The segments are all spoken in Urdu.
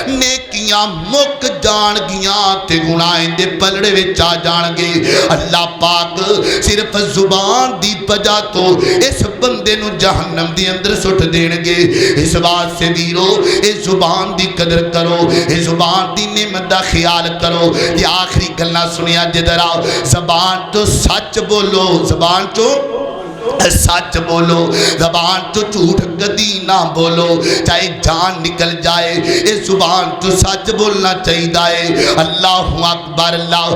نیکیاں مک جان گیاں تے گناہیں دے پلڑے وچ آ جان گے۔ اللہ پاک صرف زبان دی وجہ تو اس بندے نو جہنم دی اندر سٹ دین گے۔ اس بات سے ویرو اس زبان دی قدر کرو، اس زبان دی نعمت دا خیال کرو۔ یہ آخری گلنا سنیا جدرا، زبان تو سچ بولو، زبان تو سچ بولو، زبان تو جھوٹ کدی نہ بولو، چاہے جان نکل جائے اس زبان تو سچ بولنا چاہیے۔ اللہ اکبر، اللہ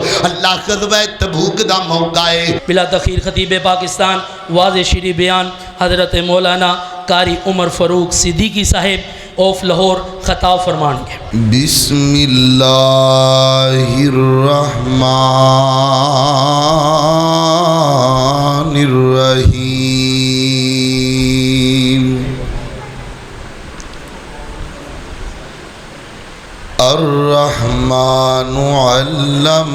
غزوہ تبوک دا موقع ہے۔ بلا تاخیر خطیب پاکستان واضح شیریں بیان حضرت مولانا قاری عمر فاروق صدیقی صاحب آف لاہور خطاب فرمان گے۔ بسم اللہ الرحمن الرحیم۔ الرحمن علم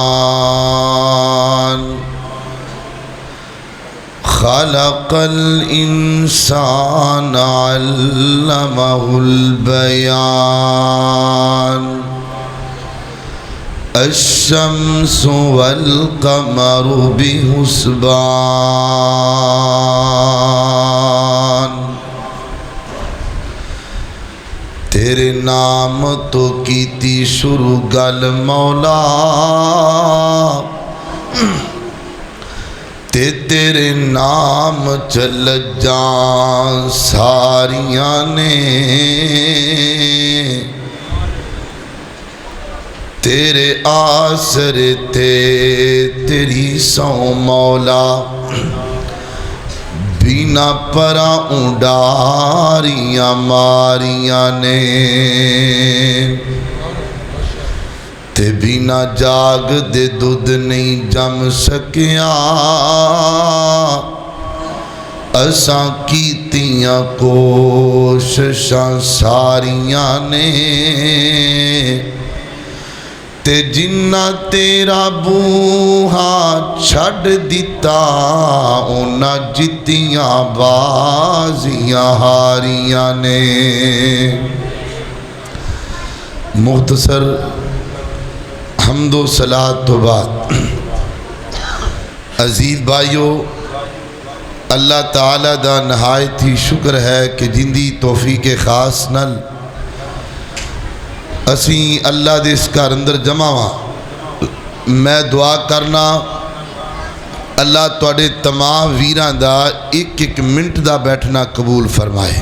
القرآن خلق الإنسان علمه البيان الشمس والقمر بحسبان۔ تیرے نام تو کیتی شروع گل مولا، تیرے نام چل جان ساریاں نے، تیرے آسرے تیری سو مولا، بینا پرا اونڈاریاں ماریاں نے، تے بینا جاگ دے دودھ نہیں جم سکیا، اساں کیتیاں کوششاں ساریاں نے، تے جنہ تیرا بوہا چھڑ دیتا، اونا جتیاں بازیاں ہاریاں نے۔ مختصر حمد و صلاۃ تو بعد عزیز بھائیو، اللہ تعالیٰ دا نہایت ہی شکر ہے کہ جندی توفیق خاص نل اسیں اللہ دے اس کار اندر جمع ہاں۔ میں دعا کرنا اللہ تواڈے تمام ویراں دا ایک ایک منٹ دا بیٹھنا قبول فرمائے،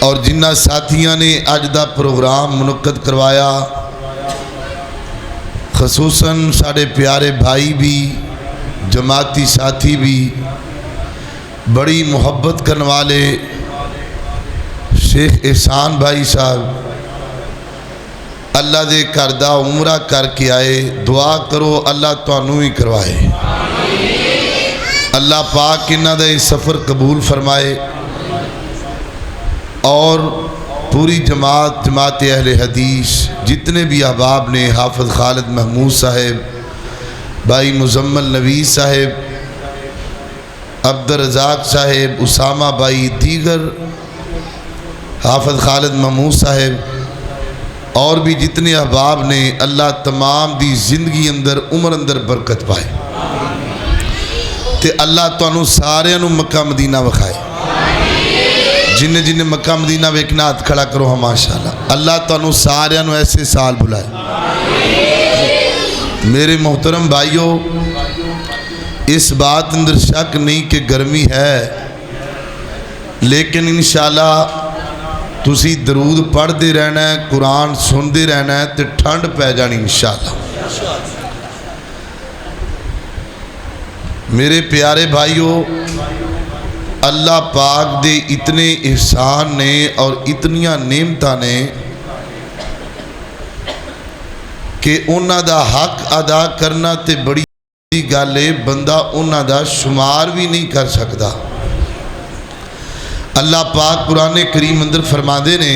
اور جنہ ساتھیاں نے اج دا پروگرام منعقد کروایا، خصوصاً ساڑے پیارے بھائی بھی جماعتی ساتھی بھی بڑی محبت کرنے والے شیخ احسان بھائی صاحب، اللہ دے کردہ عمرہ کر کے آئے، دعا کرو اللہ تانوں ہی کروائے، اللہ پاک انہاں دا سفر قبول فرمائے، اور پوری جماعت اہل حدیث جتنے بھی احباب نے، حافظ خالد محمود صاحب، بھائی مزمل نویس صاحب، عبدالرزاق صاحب، اسامہ بھائی، دیگر حافظ خالد محمود صاحب، اور بھی جتنے احباب نے، اللہ تمام دی زندگی اندر عمر اندر برکت پائے، تے اللہ تانوں سارے نوں مکہ مدینہ وکھائے، جن مکہ مدینہ ویکھنا ہاتھ کھڑا کرو ہم ماشاءاللہ، اللہ تانوں سارے نوں ایسے سال بلائے۔ میرے محترم بھائیوں، اس بات اندر شک نہیں کہ گرمی ہے، لیکن انشاءاللہ تسی درود پڑھ دے رہنا ہے، قرآن سن دے رہنا ہے، تے ٹھنڈ پہ جانی انشاءاللہ۔ میرے پیارے بھائیوں، اللہ پاک دے اتنے احسان نے اور اتنیاں نعمتاں نے کہ انہاں دا حق ادا کرنا تے بڑی گالے، بندہ انہاں دا شمار بھی نہیں کر سکتا۔ اللہ پاک قرآن کریم اندر فرما دے نے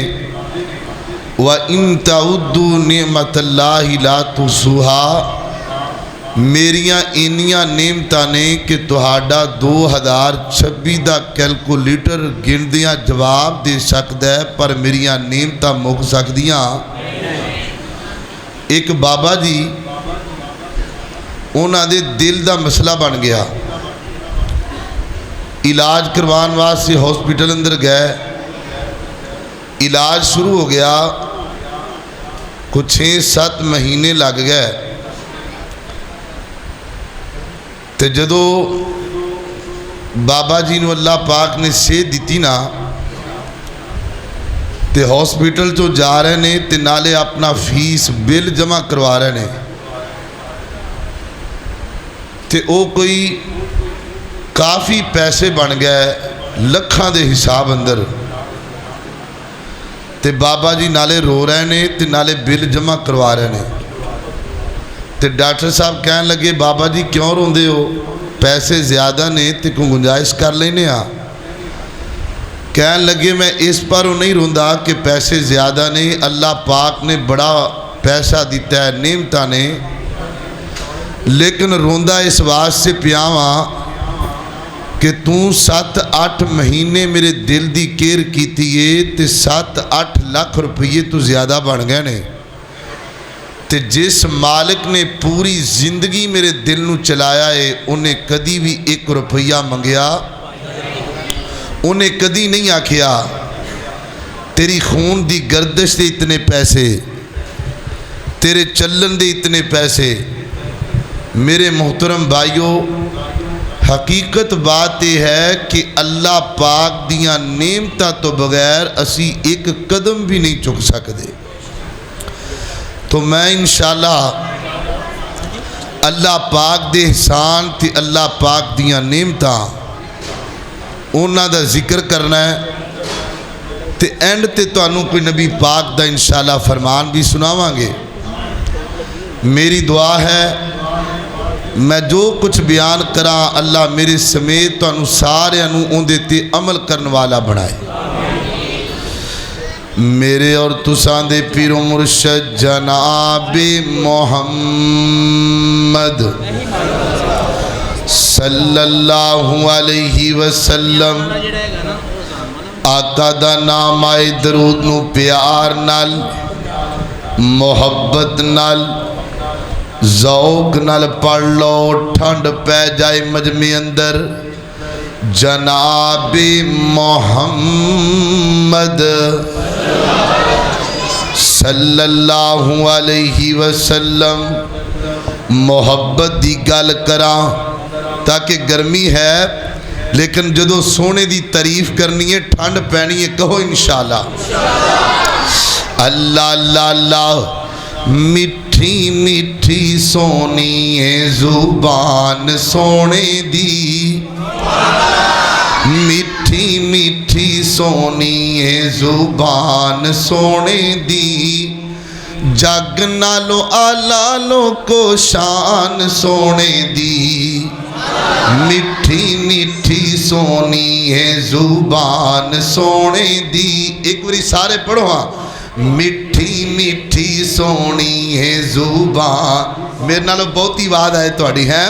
وَإِن تَعُدُّوا نِعْمَةَ اللَّهِ لَا تُحْصُوهَا میریاں انیاں نعمتاں نے کہ تہاڈا 2026 دا کیلکولیٹر گندیاں جواب دے سکدا ہے، پر میریاں نعمتاں مک سکدیاں۔ ایک بابا جی انہاں دے دل دا مسئلہ بن گیا، علاج کروان واسطے ہاسپٹل اندر گئے، علاج شروع ہو گیا، کچھ 6-7 مہینے لگ گئے، تے جدو بابا جی نو اللہ پاک نے صحت دیتی نا، تے ہاسپٹل چو جا رہے نے تے نالے اپنا فیس بل جمع کروا رہے نے، تے او کوئی کافی پیسے بن گئے لکھاں دے حساب اندر، تے بابا جی نالے رو رہے نے تے نالے بل جمع کروا رہے نے۔ تے ڈاکٹر صاحب کہنے لگے بابا جی کیوں روندے ہو، پیسے زیادہ نے تے کو گنجائش کر لینے آ۔ کہنے لگے میں اس پر نہیں روندا کہ پیسے زیادہ نہیں، اللہ پاک نے بڑا پیسہ دیتا ہے نعمتاں نے، لیکن روندا اس واسطے پیاواں کہ تو 7-8 مہینے میرے دل دی کیئر کیتی ہے تے 7-8 لاکھ روپیے تو زیادہ بن گئے نے، تے جس مالک نے پوری زندگی میرے دل نو چلایا ہے انہیں کدی بھی 1 روپیہ منگیا، انہیں کدی نہیں آکھیا تیری خون دی گردش دے اتنے پیسے، تیرے چلن دے اتنے پیسے۔ میرے محترم بھائیو، حقیقت بات یہ ہے کہ اللہ پاک دیاں نعمتاں تو بغیر اسی ایک قدم بھی نہیں چک سکتے۔ تو میں انشاءاللہ اللہ پاک دے احسان تے اللہ پاک دیاں نعمتاں انہاں دا ذکر کرنا ہے، تے اینڈ تے تانوں کوئی نبی پاک دا انشاءاللہ فرمان بھی سناواں گے۔ میری دعا ہے میں جو کچھ بیان کراں اللہ میرے سمیت تانوں سارے انہوں اندے تے عمل کرنے والا بنائے۔ میرے اور تساں دے پیر و مرشد جناب محمد صلی اللہ علیہ وسلم آقا دا نام آئے درود نو پیار نال، محبت نال، ذوق نال پڑھ لو، ٹھنڈ پہ جائے مجمع اندر۔ جناب محمد صلی اللہ علیہ وسلم، محبت دی گل کراں تاکہ گرمی ہے لیکن جدو سونے دی تعریف کرنی ہے ٹھنڈ پینی ہے، کہو انشاءاللہ۔ اللہ اللہ اللہ، میٹھی میٹھی سونی ہے زبان سونے دی، میٹھی میٹھی سونی ہے زبان سونے دی، جگ نالو آلالو کو شان سونے دی، میٹھی میٹھی سونی ہے زبان سونے دی۔ ایک باری سارے پڑھو ہاں، میٹھی میٹھی سونی ہے زبان، میرے نالو بہت ہی وعد ہے تواڈی ہے،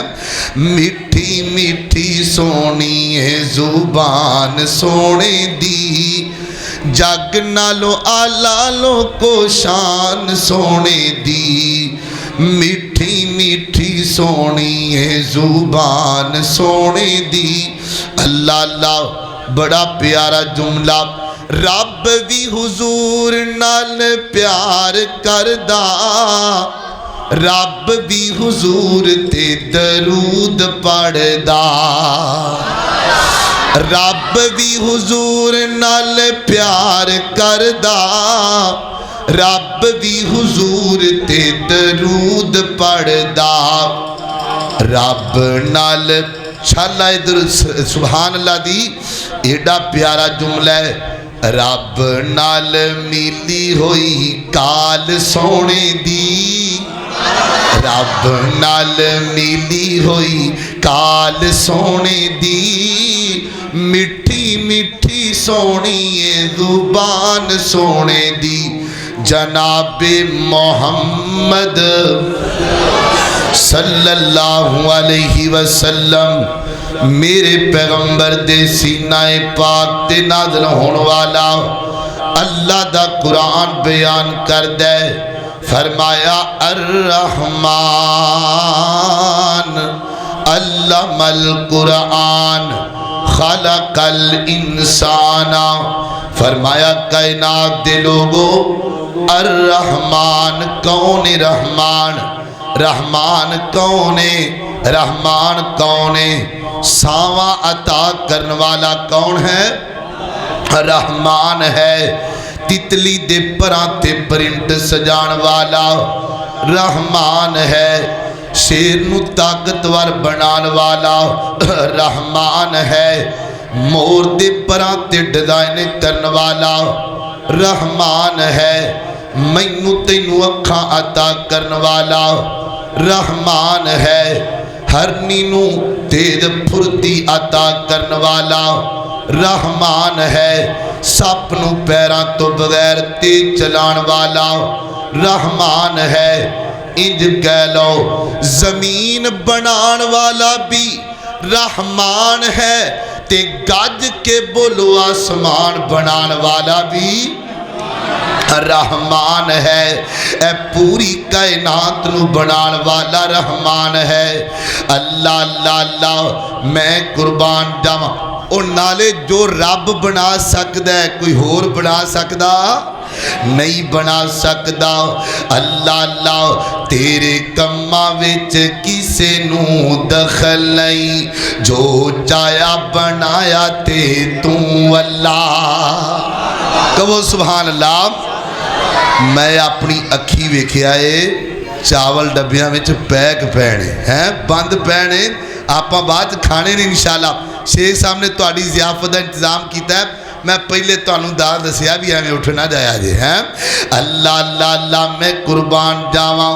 میٹھی میٹھی سونی ہے زبان سونے دی، جگ نالو آلالو کو شان سونے دی، میٹھی میٹھی سونی ہے زبان سونے دی۔ اللہ اللہ، بڑا پیارا جملہ، رب بھی حضور نال پیار کردا، رب بھی حضور تے درود پڑھدا، رب بھی حضور نال پیار کردا، رب بھی حضور تے درود پڑھدا، رب نال چھالا ادھر سبحان اللہ دی، ایڈا پیارا جملہ ہے، رب نال میلی ہوئی کال سونے دی، رب نال میلی ہوئی کال سونے دی، مٹھی مٹھی سونی ہے زبان سونے دی، جناب محمد صلی اللہ علیہ وسلم میرے پیغمبر دے سینہ پاک تے نازل ہون والا اللہ دا قرآن بیان کر دے فرمایا الرحمن علم القرآن خلق الانسان فرمایا کائنات دے لوگو الرحمن کون رحمان رحمان کون ہے رحمان کون ہے ساواں عطا کرنے والا کون ہے رحمان ہے تتلی دے پران تے پرنٹ سجان والا رحمان ہے شیر نو طاقتور بنان والا رحمان ہے مور دے پران تے ڈیزائن کرن والا رحمان ہے مینو تینو اکھاں عطا کرن والا رحمان ہے ہرنی نو تیز پھرتی عطا کرن والا رحمان ہے سپ نو پیران تو بغیر تیز چلان والا رحمان ہے انج کہہ لو زمین بنان والا بھی رحمان ہے تے گج کے بولو آسمان بنان والا بھی رحمان ہے اے پوری کائنات نو بنان والا رحمان ہے اللہ اللہ اللہ میں قربان جاواں اور نالے جو رب بنا سکدا ہے کوئی ہور بنا سکدا نہیں بنا سکدا اللہ اللہ تیرے کماں وچ کسے نو دخل نہیں جو چایا بنایا تے تو اللہ کہو سبحان اللہ میں اپنی اکھی ویکھیا ہے چاول ڈبیاں وچ پیک پینے ہیں بند پینے آپاں بعد کھانے نہیں انشاءاللہ شیخ صاحب نے تہاڈی ضیافت دا انتظام کیتا ہے میں پہلے تانوں دال دسیا بھی ہمیں اٹھنا جایا جے ہیں اللہ اللہ اللہ میں قربان جاواں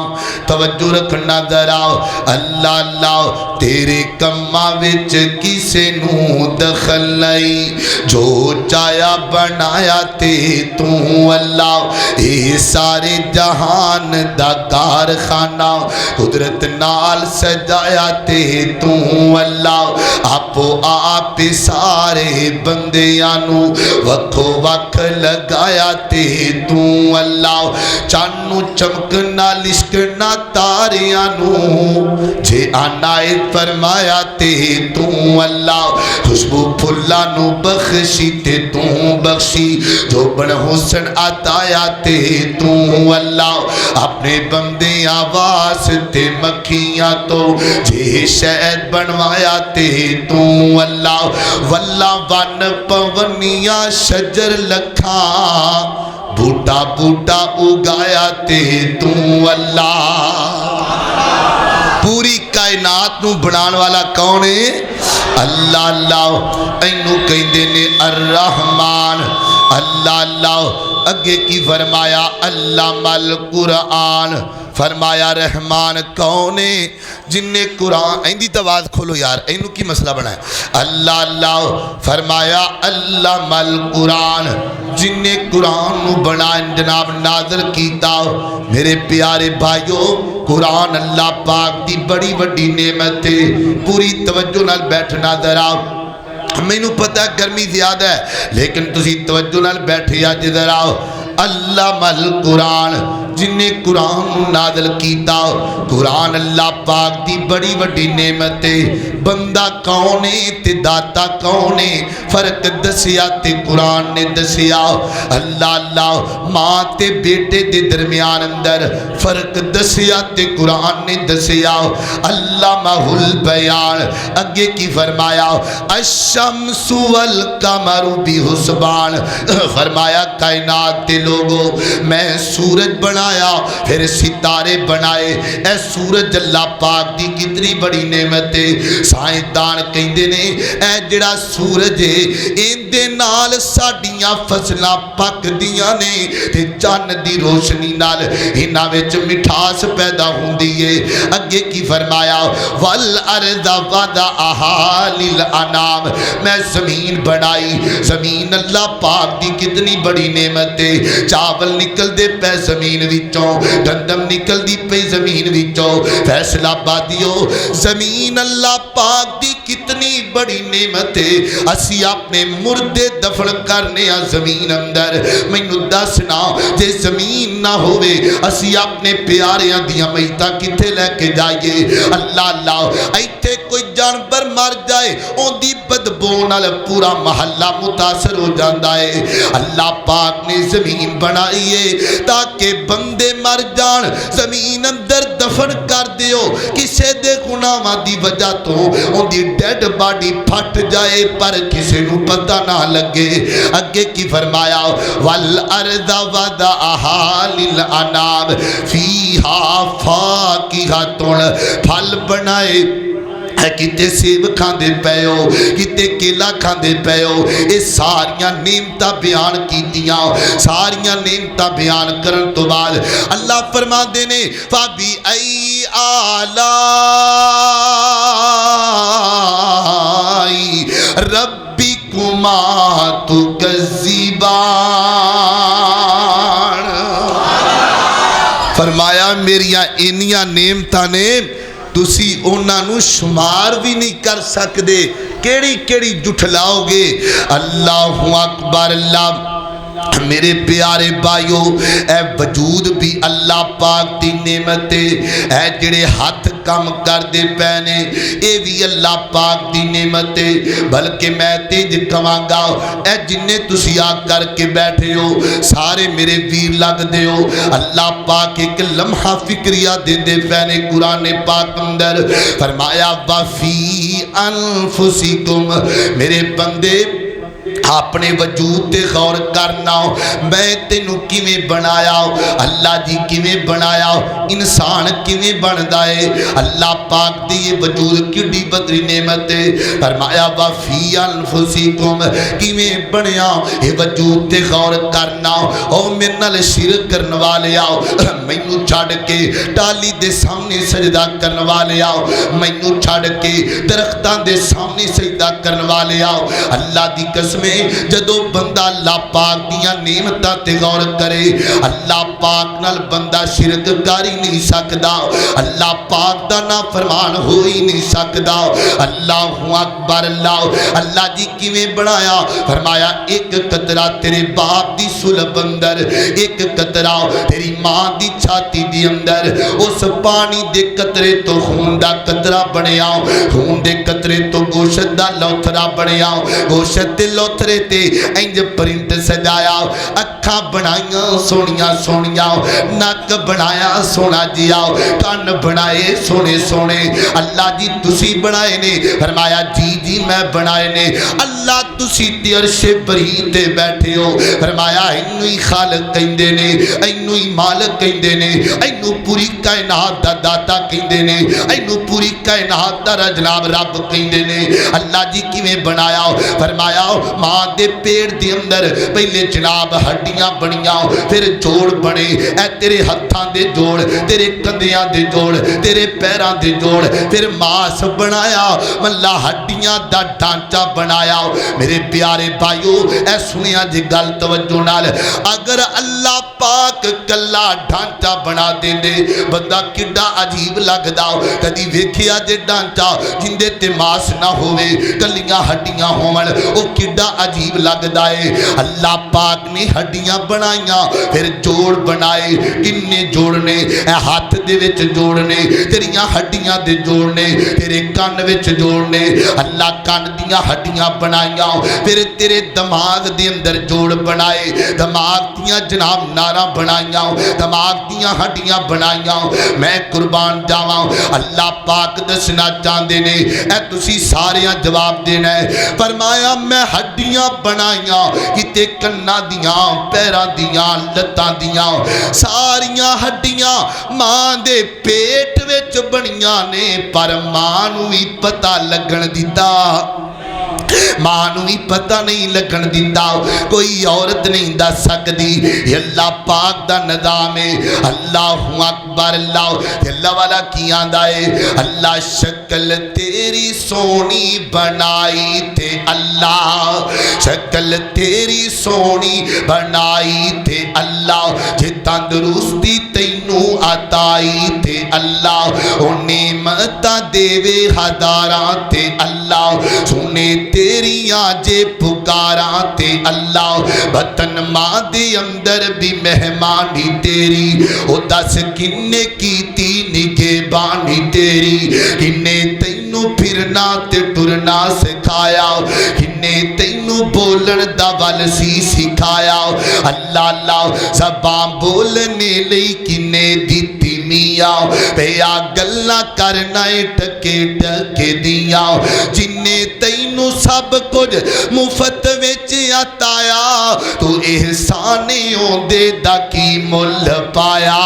توجہ رکھنا دراؤ اللہ اللہ تیرے کماں وچ کسے نو دخل نہیں جو چایا بنایا تے تو اللہ اے سارے جہان دا کارخانہ قدرت نال سجایا تے تو اللہ آپو آپ سارے بندیاں وکھو وکھ لگایا تے تو اللہ چانو چمکنا لشکنا تاریاں نو جے عنایت فرمایا تے تو اللہ خوشبو پھلا نو بخشی تے تو بخشی جو بن حسن عطایا تے تو اللہ اپنے بندے آواز تے مکھیاں تو جے شہد بنوایا تے تو اللہ واللہ ون پونی شجر لکھا بوٹا بوٹا اگایا تے تو اللہ پوری کائنات نو بنان والا کون ہے اللہ اللہ اینو کہندے نے الرحمن اللہ اللہ اگے کی فرمایا علم القرآن فرمایا رحمان کون ہے جن نے قرآن ایندی تواز کھولو یار اینو کی مسئلہ بنا ہے اللہ اللہ فرمایا علم القرآن جن نے قرآن نو بنا جناب نازل کیتا میرے پیارے بھائیو قرآن اللہ پاک دی بڑی بڑی نعمت ہے پوری توجہ نال بیٹھنا ذرا میں نو پتہ گرمی زیادہ ہے لیکن تسی توجہ نال بیٹھے آج ذرا علم القرآن جن نے قرآن نازل کیتا قرآن اللہ پاک دی بڑی بڑی نعمت بندہ کون ہے تے داتا کون ہے فرق دسیا تے قرآن نے دسیا اللہ اللہ ماں تے بیٹے دے درمیان اندر فرق دسیا تے قرآن نے دسیا علامہ البیان اگے کی فرمایا الشمس والقمر بحسبان فرمایا کائنات تے لوگوں میں سورج بنایا پھر ستارے بنائے اے سورج اللہ پاک دی کتنی بڑی نعمت ہے سائنسدان کہندے نے اے جڑا سورج ہے ایندے نال ساڈیاں فصلاں پکدیاں نے تے چن دی روشنی نال انہاں وچ مٹھاس پیدا ہوندی ہے اگے کی فرمایا والارض وضعها للانام میں زمین بنائی زمین اللہ پاک دی کتنی بڑی نعمت ہے چاول نکل دے پہ زمین وچوں گندم نکلدی پئی زمین وچوں فیصلہ آبادیو زمین اللہ پاک دی کتنی بڑی نعمت ہے اسی اپنے مردے دفن کرنے زمین اندر مینوں دسنا جے زمین نہ ہوئے اسی اپنے پیاریاں دیاں میتاں کتے لے کے جائیے اللہ اللہ ایتھے کوئی جانور مر جائے اون دی بدبو نال پورا محلہ متاثر ہو جاندا ہے اللہ پاک نے زمین بنائی ہے تاکہ بندے مر جان زمین اندر دفن کر دیو کسے دے گناہاں دی وجہ تو اون دی ڈیڈ باڈی پھٹ جائے پر کسے نو پتہ نہ لگے اگے کی فرمایا والارض وضعها للانام فیہا فاکہۃ پھل بنائے کتے سیب کھاندے پیو کتے کیلا کھاندے پیو اے ساریاں نعمتاں بیان کیتیاں ساریاں نعمتاں بیان کرن تو بعد اللہ فرماندے نے فَبِأَيِّ آلاءِ رَبِّكُمَا تُكَذِّبَانِ فرمایا میریاں انیاں نعمتاں نے تسی انہاں نو شمار بھی نہیں کر سکدے کیڑی کیڑی جھٹلاؤ گے اللہ اکبر اللہ میرے پیارے بھائیو اے وجود بھی اللہ پاک دی نعمت ہے جڑے ہاتھ کام کر دے پینے اے بھی اللہ پاک دی نعمت ہے بلکہ میں تیج کماں گا اے جنہیں تسی آ کر کے بیٹھے ہو سارے میرے ویر لگ دے ہو اللہ پاک ایک لمحہ فکریہ دے دے پینے قرآن پاک اندر فرمایا وَفِي أَنفُسِكُمْ میرے بندے اپنے وجود تے غور کرنا میں تینوں کیویں بنایا اللہ جی کیویں بنایا انسان کیویں بندا ہے اللہ پاک دی یہ وجود کیڑی بدری نعمت ہے فرمایا وفی انفسکم کیویں بنیا یہ وجود تے غور کرنا او میرے نال شرک کرن والے آؤ مینوں چھڈ کے ٹالی دے سامنے سجدہ کرن والے آؤ مینوں چھڈ کے درختاں دے سامنے سجدہ کرن والے آؤ اللہ دی قسم جدو بندہ اللہ پاک دیاں نعمتاں تے غور کرے اللہ پاک نال بندہ شرک کر ہی نہیں سکدا اللہ پاک دا نافرمان ہو ہی نہیں سکدا اللہ اکبر اللہ جی کیویں بنایا فرمایا ایک قطرہ تیرے باپ دی سلب اندر ایک قطرہ تیری ماں دی چھاتی دی اندر اس پانی دے قطرے تو خون دا قطرہ بنیا خون دے قطرے تو گوشت دا لوتھرا بنیا گوشت دے لوتھرے تے انج پرنٹ سجایا اکھاں بنائیاں سونیاں سونیاں نک بنایا سونا جیا کان بنائے سونے سونے اللہ جی تسی بنائے نے فرمایا جی جی میں بنائے نے اللہ تسی تے عرش بری تے بیٹھے ہو فرمایا اینو ہی خالق کہندے نے اینو ہی مالک کہندے نے اینو پوری کائنات دا داتا کہندے نے اینو پوری کائنات دا جناب رب کہندے نے اللہ جی کیویں بنایا فرمایا ماں دے پیڑ دی اندر پہلے جناب ہڈیاں بنیاں پھر جوڑ بنے اے تیرے ہتھاں دے جوڑ تیرے کندیاں دے جوڑ تیرے پیراں دے جوڑ پھر ماس بنایا ملا ہڈیاں دا ڈھانچہ بنایا میرے پیارے بھائیو اے سنیا جی گل توجہ نال اگر اللہ پاک کلا ڈھانچہ بنا دیں دے بندہ کڈا عجیب لگدا کدی ویکھیا جے ڈھانچہ جندے تے ماس نہ ہوئے کلیاں ہڈیاں ہون او کڈا عجیب لگدا ہے اللہ پاک نے ہڈیاں بنائیاں پھر جوڑ بنائے کنے جوڑنے اے ہاتھ دے وچ جوڑنے تیریاں ہڈیاں دے جوڑنے تیرے کان وچ جوڑنے اللہ کان دیاں ہڈیاں بنائیاں پھر تیرے دماغ دے اندر جوڑ بنائے دماغ دیاں جناب ناراں بنائیاں دماغ دیاں ہڈیاں بنائیاں میں قربان جاواں اللہ پاک دسنا چاہندے نے اے تسی ساریاں جواب دینا ہے فرمایا میں ہڈیاں بنائیاں کتے کنا دیاں پیراں دیاں لتاں دیاں ساریاں ہڈیاں ماں دے پیٹ وچ بنیاں نے پر ماں نوں ہی پتہ لگن دیتا ماں نوں ہی پتہ نہیں لگن دیتا کوئی عورت نہیں دس سکدی یہ اللہ پاک دا نظام ہے اللہ اکبر اللہ والا کی آندا ہے اللہ شکل تیری سونی بنائی تے اللہ شکل تیری سونی بنائی تے اللہ جے تندرستی آئی تے اللہ او نعمتاں دیوے ہزاراں تے اللہ سونے تیریاں جے پکاراں تے اللہ وطن ماں دے اندر بھی مہمانی تیری او دس کنے کیتی نگہبانی تیری کنے تینوں پھرنا تے ٹرنا سکھایا کنے تینوں بولن دا ول سی سکھایا اللہ اللہ زبان بولنے لئی کنے دیتی میاں پیا گلہ کرنا ٹکے ٹکے دیا جنہیں تینوں سب کچھ مفت وچ عطایا تو احسانیوں دے دا کی مل پایا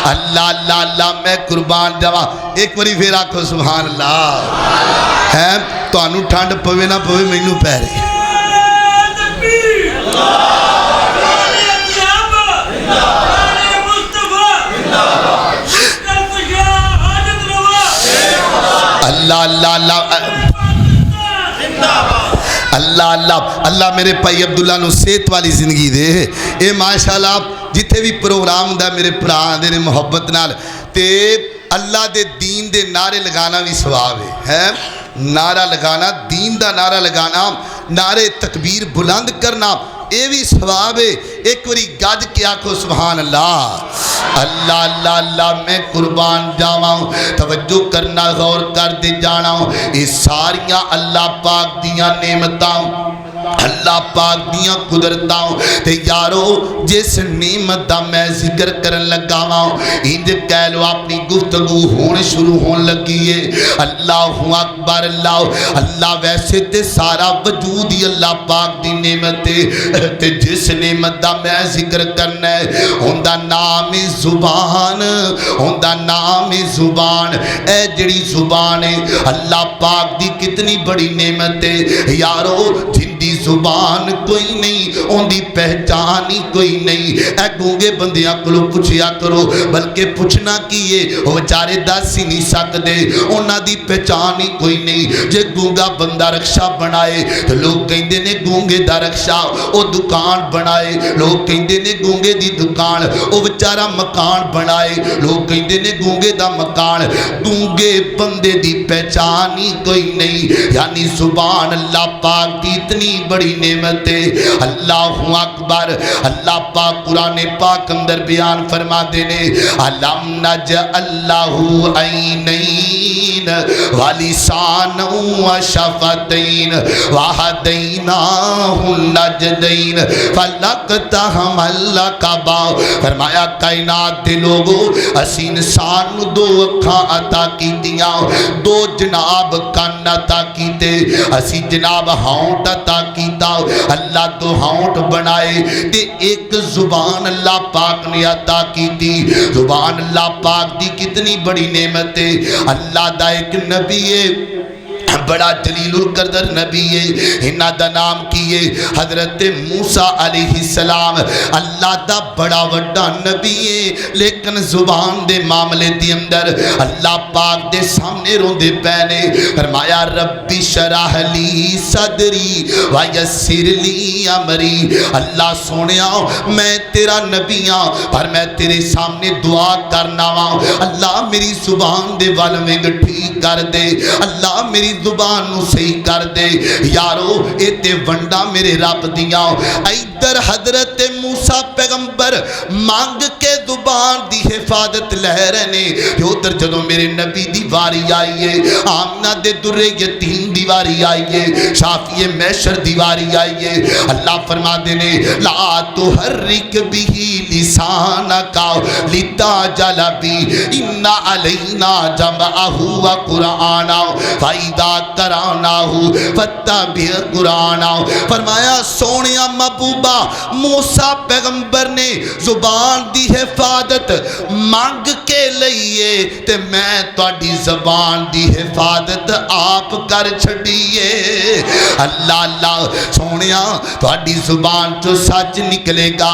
اللہ اللہ اللہ میں قربان جاواں ایک باری پھر آکھو سبحان اللہ ہے تو انو ٹھنڈ پوے نہ پوے مینوں پہ رہی اللہ اللہ اللہ اللہ اللہ اللہ میرے پائی عبداللہ نو صحت والی زندگی دے اے ماشاءاللہ جتھے بھی پروگرام دا میرے پران دے محبت نال تے اللہ دے دین دے نعرے لگانا بھی ثواب ہے نعرہ لگانا دین دا نعرہ لگانا نعرے تکبیر بلند کرنا اے بھی ثواب ہے ایک وری گج کے آکھو سبحان اللہ اللہ اللہ اللہ میں قربان جاواں توجہ کرنا غور کر دے جانا یہ ساریاں اللہ پاک دیاں نعمتاں اللہ پاک دیاں قدرتاں تے یارو جس نعمت دا میں ذکر کرن لگاواں انج کہہ لو اپنی گفتگو ہون شروع ہون لگی ہے اللہ اکبر اللہ اللہ ویسے تے سارا وجود ہی اللہ پاک دی نعمت ہے تے جس نعمت دا میں ذکر کرنا ہے ہوندا نام زبان ہوندا نام زبان اے جڑی زبان ہے اللہ پاک دی کتنی بڑی نعمت ہے یارو جن دی زبان کوئی نہیں ان دی پہچان ہی کوئی نہیں اے گونگے بندیاں کلو پوچھیا کرو بلکہ پوچھنا کیے وہ بیچارے دس ہی نہیں سکدے انہاں دی پہچان ہی کوئی نہیں جے گونگا بندہ رکشہ بنائے تو لوگ کہندے نے گونگے دا رکشہ او دکان بنائے لوگ کہندے نے گونگے دی دکان او بیچارہ مکان بنائے لوگ کہندے نے گونگے دا مکان گونگے بندے دی پہچان ہی کوئی نہیں یعنی زبان اللہ پاک دی اتنی بڑی نعمت ہے اللہ اکبر اللہ پاک قرآن پاک اندر بیان فرما دینے علم نجعل لہ عینین ولسان وشفتین وہدیناہ النجدین فلقتہم العقبہ فرمایا کائنات دے لوگو اسی انسان نو دو اکھاں عطا کی دیاں دو جناب کان عطا کیتے اسی جناب ہونٹ عطا کیتا اللہ تو ہونٹ بنائے تے ایک زبان اللہ پاک نے عطا کی تھی زبان اللہ پاک دی کتنی بڑی نعمت ہے اللہ دا ایک نبی ہے بڑا جلیل القدر نبی ہے انہاں دا نام کیے حضرت موسیٰ علیہ السلام اللہ دا بڑا وڈا نبی ہے لیکن زبان دے معاملے دی اندر اللہ پاک دے سامنے روندے پہنے فرمایا ربی شرح لی صدری ویسر لی امری اللہ سونیا میں تیرا نبی ہاں پر میں تیرے سامنے دعا کرنا ہاں اللہ میری زبان دے والمنگ ٹھیک کر دے اللہ میری زبان نو صحیح کر دے یارو اے تے ونڈا میرے رب دیاں ایدر حضرت موسیٰ پیغمبر مانگ کے زبان دی حفاظت لہ رہنے جو ادھر جدو میرے نبی دیواری آئیے آمنہ دے در یتیم دیواری آئیے شافی میشر دیواری آئیے اللہ فرما دینے لا تحرک بھی لسانکا لتاجل بھی انا علینا جمعہ و قرآنا فائدہ کرانا ہو فتبع قرآنا فرمایا سونیا محبوبہ موسیٰ پیغمبر نے زبان دی حفاظت مانگ کے لئیے تے میں تواڈی زبان دی حفاظت آپ کر چھڑیے اللہ اللہ سونیا تواڈی زبان جو سچ نکلے گا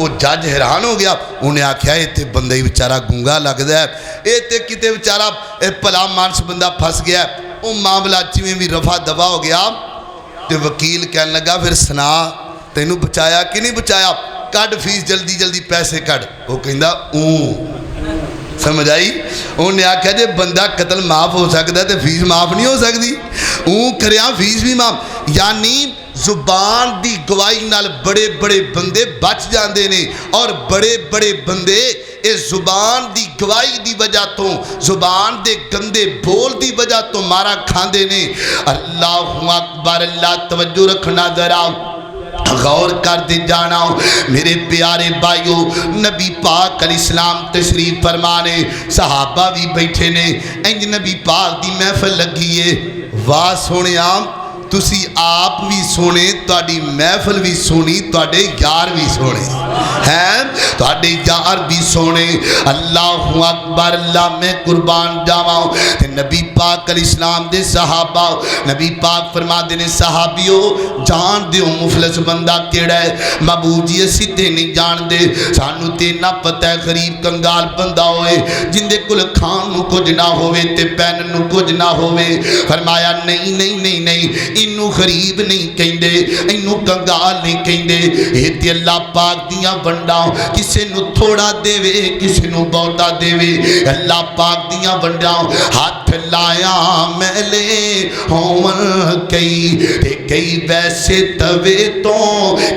وہ جج حیران ہو گیا، انہیں آخیا یہ تو بندہ ہی بیچارہ گونگا لگتا ہے، یہ تو کتے بیچارہ بھلا مانس بندہ پھس گیا۔ وہ معاملہ جویں بھی رفع دفع ہو گیا تو وکیل کہنے لگا پھر سنا تینوں بچایا کہ نہیں بچایا، کڈ فیس جلدی جلدی پیسے کڈ۔ وہ کہندا سمجھ آئی؟ انہوں نے آخیا جی بندہ قتل معاف ہو سکتا ہے تو فیس معاف نہیں ہو سکتی، کریا فیس بھی معاف۔ یعنی زبان دی گواہی نال بڑے بڑے بندے بچ جاندے نے، اور بڑے بڑے بندے اس زبان دی گواہی دی وجہ تو، زبان دے گندے بول دی وجہ تو مارا کھاندے نے۔ اللہ اکبر، اللہ توجہ رکھنا ذرا، غور کر دے جانا میرے پیارے بھائیو۔ نبی پاک علیہ السلام تشریف فرمانے، صحابہ بھی بیٹھے نے، انج نبی پاک دی محفل لگی ہے۔ واہ سونیا تسی آپ بھی سونے، تواڈی محفل بھی سونی، تواڈے یار بھی سونے ہیں، تواڈے یار بھی سونے۔ اللہ اکبر، اللہ میں قربان جاواں۔ تے نبی پاک علیہ السلام دے صحابہ، نبی پاک فرما دے نے صحابیو جان دیو مفلس بندہ کیڑا ہے؟ محبوب جی اسی تے نہیں جان دے، سانو تے نہ پتہ ہے غریب کنگال بندہ ہوئے جن دے کل کھان نو کچھ نہ ہوئے تے پہن نو کچھ نہ ہوئے۔ فرمایا نہیں نہیں نہیں نہیں، انو غریب نہیں کہندے، انو کنگال نہیں کہندے، اے تے اللہ پاک دیاں ونڈاں کسے نو تھوڑا دے وے کسے نو بہتا دے وے، اللہ پاک دیاں ونڈاں ہاتھ لایا میلے ہون کئی تے کئی ویسے توے تو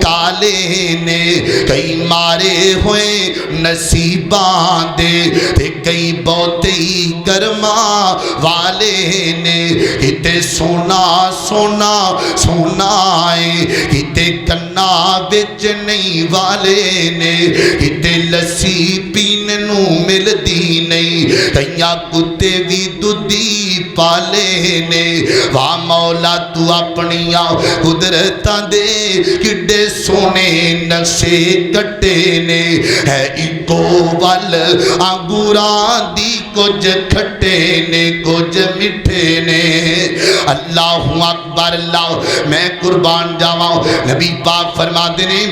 کالے نے، کئی مارے ہوئے نصیباں دے تے کئی بہتی کرما والے نے، کتے سونا سونا سونا ہے کتے کنا بچ نہیں والے نے، کتے لسی پینے نو مل دی نہیں، کئیاں کتے بھی دودھی پالے نے۔ واہ مولا تو اپنیاں قدرتاں دے کڈے سونے نقشے کٹے نے، ہے ایکو ول انگوراں دی کچھ کھٹے نے کچھ مٹھے نے۔ اللہ اکبر، اللہ میں قربان جاواں۔ نبی پاک فرما دینے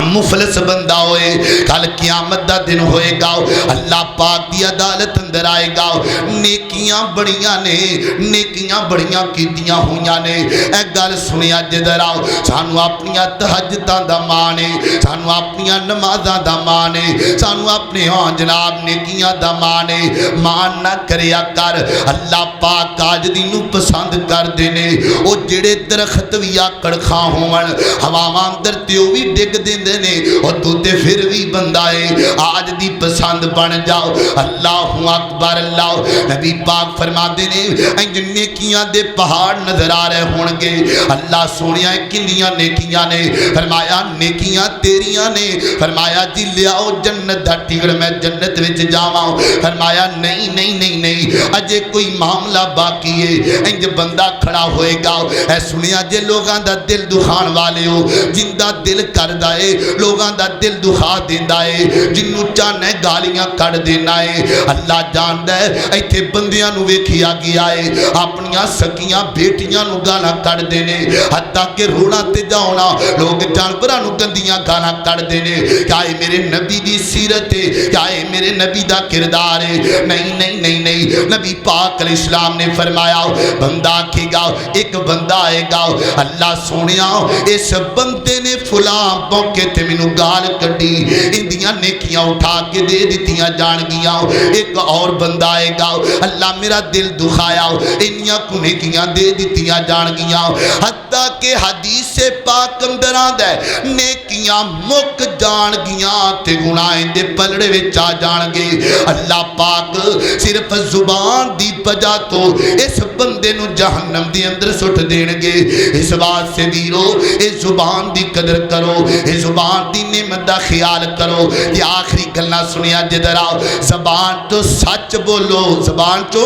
مفلس بندہ ہوئے کل قیامت دا دن ہوئے گا، اللہ پاک دی عدالت اندر آئے گا، نیکیاں بڑیاں نے، نیکیاں بڑیاں کیتیاں ہویاں نے۔ اے گل سنیا جدر آؤ، سانو اپنیاں تہجداں دا مانے، سانو اپنیاں نمازاں دا مانے، سانو اپنے ہاں جناب نیکیاں دا مانے، مان نہ کریا کر۔ اللہ پاک آج دینو پسند کر دینے، او جڑے درخت بھی آکڑ خواہ ہون ہواواں اندر تیو بھی ڈگ دینے نے، اور تو تے پھر بھی بندہ ہے آج دی پسند بن جاؤ۔ اللہ اکبر، اللہ نبی پاک فرما دینے انج نیکیاں دے پہاڑ نظر آ رہے ہونگے۔ اللہ سونیاں کنیاں نیکیاں نے، فرمایا نیکیاں تیریاں نے، فرمایا جی لیاؤ جنت دا ٹکڑ میں جنت وچ جاواں، فرمایا نہیں نہیں نہیں نہیں اجے کوئی معاملہ باقی ہے۔ انج بندہ کھڑا ہوئے گا، اے سنیا جے لوگاں دا دل دکھان والے ہو، جن دا دل کردہ ہے لوگاں دا دل دکھا دیندہ ہے، جنوں چاہنے گالیاں کر دینا ہے، اللہ جاندہ ہے ایتھے بندیاں نو ویکھیا گیا ہے اپنیاں سکیاں بیٹیاں نو گانا کر دینے، حتیٰ کہ رونا تے جاؤنا لوگ جانوراں نو گندیاں گانا کر دینے۔ کیا ہے میرے نبی دی سیرت ہے؟ کیا ہے میرے نبی دا کردار ہے؟ نہیں نہیں نہیں نہیں، نبی پاک علیہ السلام نے فرمایا بندہ آکھے گا، ایک بندہ آئے گا، اللہ سونیا اس بندے نے فلاں موقع تے مینوں گال کڈی، اندیاں نیکیاں اٹھا کے دے دیتیاں جان گیاں۔ ایک اور بندہ آئے گا، اللہ میرا دل دکھایا، انیاں کو نیکیاں دے دیتیاں جان گیاں، حتیٰ کہ حدیث پاک اندر آندا ہے نیکیاں مک جان گیاں تے گناہ دے پلڑے وچ آ جان گے۔ اللہ پاک صرف زبان دی وجہ تو اس بندے نو جہنم دی اندر سٹ دین گے۔ اس بات سے ویرو اس زبان دی قدر کرو، اس زبان دی نعمت دا خیال کرو۔ یہ آخری گلنا سنیا جدر آؤ، زبان تو سچ بولو، زبان تو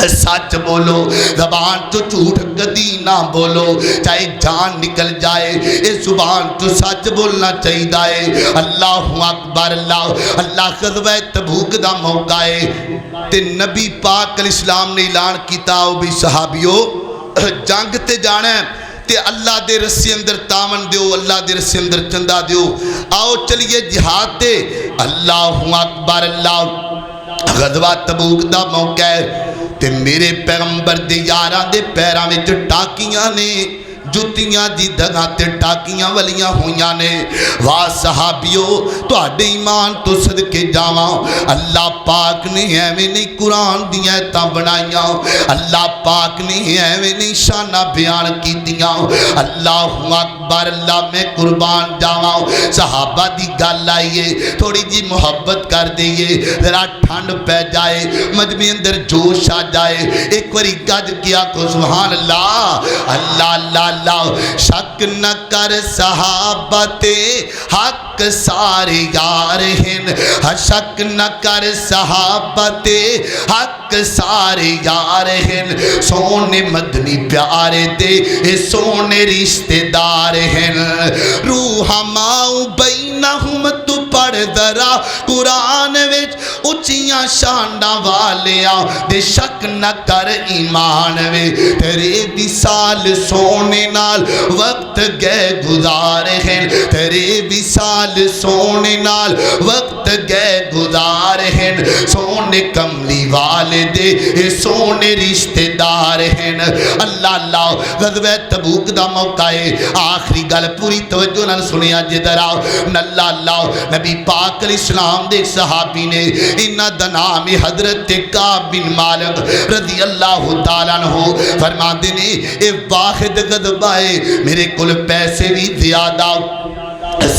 سچ بولو، زبان تو جھوٹ کدی نہ بولو، چاہے جان نکل جائے اس زبان تو سچ بولنا چاہیے۔ اللہ اکبر، اللہ اللہ غزوہ تبوک دا موقع ہے تے نبی پاک علیہ السلام نے اعلان کیتا او بھی صحابیو جنگ تے جانا ہے تے اللہ دے رسے اندر تاون دیو، اللہ دے رسے اندر چندہ دیو. آؤ چلیے جہاد تے. اللہ اکبر. اللہ غزوہ تبوک دا موقع ہے تے میرے پیغمبر دے یاراں دے پیراں وچ ٹاکیاں نے، جتیاں دی دگاں تے ٹاکیاں ولیاں ہویاں نے. واہ صحابیو تہاڈے ایمان تو صدقے جاواں، اللہ پاک نے ایویں نہیں قرآن دیاں ایتاں بنائیاں، اللہ پاک نے ایویں نہیں شاناں بیان کیتیاں. اللہ اکبر. اللہ میں قربان جاواں. صحابہ دی گل آئیے تھوڑی جی محبت کر دئیے، ذرا ٹھنڈ پہ جائے، مجمع اندر جوش آ جائے. ایک واری گج کیا کو سبحان اللہ. اللہ اللہ اللہ. شک نہ کر صحابہ تے حق سارے یار ہیں، شک نہ کر صحابہ تے حق سارے یار ہیں. سونے مدنی پیارے دے اے سونے رشتے دار ہیں. روح ماؤ بینہم تو پڑھ ذرا قرآن وچ اچیاں شانڈا والیاں دے شک نہ کر ایمان وے. تیرے وصال سونے نال وقت گئے گزارے ہیں، تیرے وصال سونے نال وقت گئے گزارے ہیں. سونے کملی والے دے اے سونے رشتے دار ہیں. اللہ اللہ. غزوہ تبوک دا موقع ہے. آخری گل پوری توجہ نال سنیا جدر آؤ. اللہ اللہ. نبی پاک علیہ السلام دے صحابی نے، انہاں دا نام حضرت کعب بن مالک رضی اللہ تعالیٰ عنہ. فرماندے نے اے واحد غضبہ ہے، میرے کل پیسے بھی زیادہ،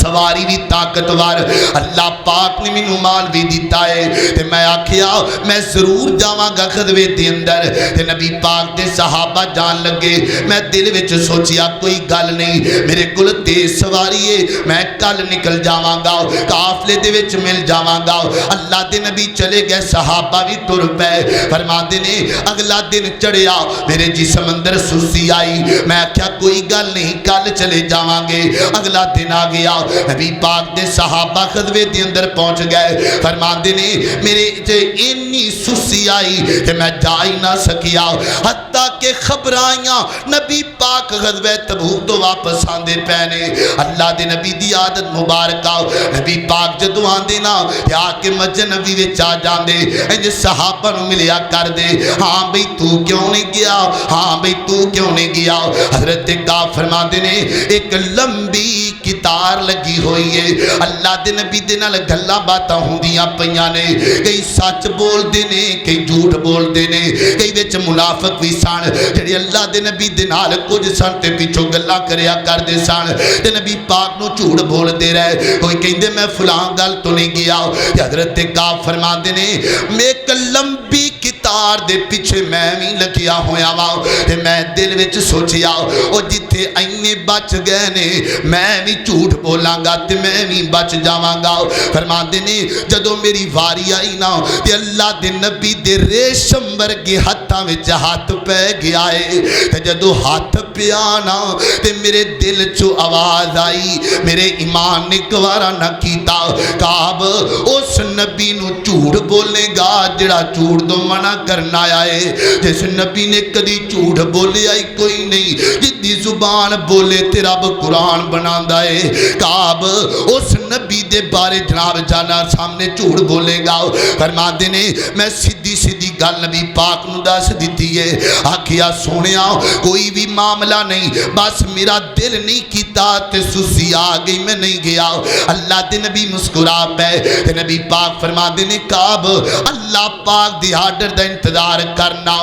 سواری بھی طاقتور، اللہ پاک نے مینوں مال بھی دیتا ہے. تے میں آکھیا میں ضرور جاواں گا غزوے دے اندر. تے نبی پاک دے صحابہ جان لگے. میں دل وچ سوچیا کوئی گل نہیں، میرے کول تیز سواری ہے، میں کل نکل جاواں گا، قافلے دے وچ مل جاواں گا. اللہ دے نبی چلے گئے، صحابہ بھی تر پئے. فرماندے نے اگلا دن چڑھیا، میرے جسم اندر سستی آئی. میں آکھیا کوئی گل نہیں، کل چلے جاواں گے. اگلا دن آ گیا، نبی پاک دے صحابہ غزوے دے اندر پہنچ گئے. فرماندے نے میرے اتنی سستی آئی کہ میں جا ہی نہ سکیا، حتیٰ کہ خبر آئیاں نبی پاک غزوہ تبوک تو واپس آندے پینے. اللہ دے نبی دی عادت مبارکہ، نبی پاک جدو آندے نا یا کہ مسجد نبی وچ آ جاندے، انج صحابہ نو ملیا کر دے. ہاں بھئی تو کیوں نہیں گیا، ہاں بھئی تو کیوں نہیں گیا. حضرت کعب فرماندے نے ایک لمبی کتار لگی ہوئی ہے، اللہ دے نبی دے نال گلاں باتاں ہوندیاں پیاں نے. کئی سچ بول دے نے، کئی جھوٹ بول دے نے، کئی وچ منافق بھی سن جڑے اللہ دے نبی دے نال کچھ سن تے پیچھوں گلاں کریا کر دے سن تے نبی پاک نو جھوٹ بول دے رہے. کوئی کہندے میں فلاں گل تو نہیں گیا. حضرت کعب فرماندے نے میں ایک لمبی کتار دے پیچھے میں بھی لگیا ہویا وا تے میں دل وچ سوچیا او جتھے اینے بچ گئے نے میں بھی جھوٹ بولاں گا تے میں بھی بچ جاواں گا. فرماندے نے جدوں میری واری آئی نا تے اللہ دے نبی دے ریشم ورگے ہتھاں وچ ہاتھ پے گیا ہے. تے جدوں ہاتھ پیا نا تے میرے دل چوں آواز آئی، میرے ایمان نے گوارا نہ کیتا. کعب اس نبی نو جھوٹ بولے گا جڑا جھوٹ تو منع کرنا آیا ہے. جس نبی نے کدی جھوٹ بولے آئی کوئی نہیں، جدی زبان بولے تے رب قرآن بناندا ہے. کعب اس نبی دے بارے جناب جانا سامنے جھوٹ بولے گا. فرماندے نے میں سیدھی سیدھی گل نبی پاک نو دس دتی ہے. آکھیا سونیا کوئی بھی معاملہ نہیں، بس میرا دل نہیں کیتا تے سستی آ گئی، میں نہیں گیا. اللہ دے نبی مسکرا پے تے نبی پاک فرماندے نے کعب اللہ پاک دی آرڈر دا انتظار کرنا.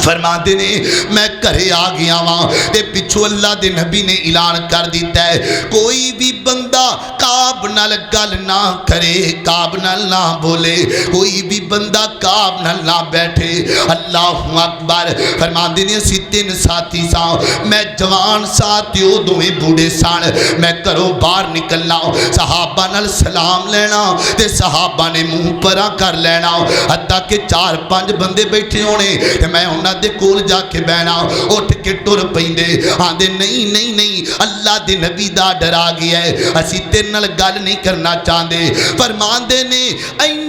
فرماندے نے میں گھرے آ گیا وہاں تے پچھو اللہ دے نبی نے اعلان کر دیتا ہے کوئی بھی بندہ کعب نال گل نہ کرے، کعب نال نہ بولے، کوئی بھی بندہ کعب نال نہ بیٹھے. اللہ اکبر. فرماندے نے اسی 3 ساتھی سان، میں جوان ساتھی او دوویں بوڑھے سن. میں گھروں باہر نکلنا، صحابہ نال سلام لینا تے صحابہ نے منہ پرا کر لینا. حتیٰ کہ 4-5 بندے بیٹھے ہونے تے میں انہاں دے کول جا کے بہنا، اٹھ کے ٹر پیندے آندے نہیں نہیں نہیں اللہ دے نبی دا ڈر آ گیا ہے، اسی تیرے نال گل نہیں کرنا چاہندے. فرماندے نے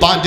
5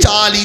40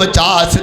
50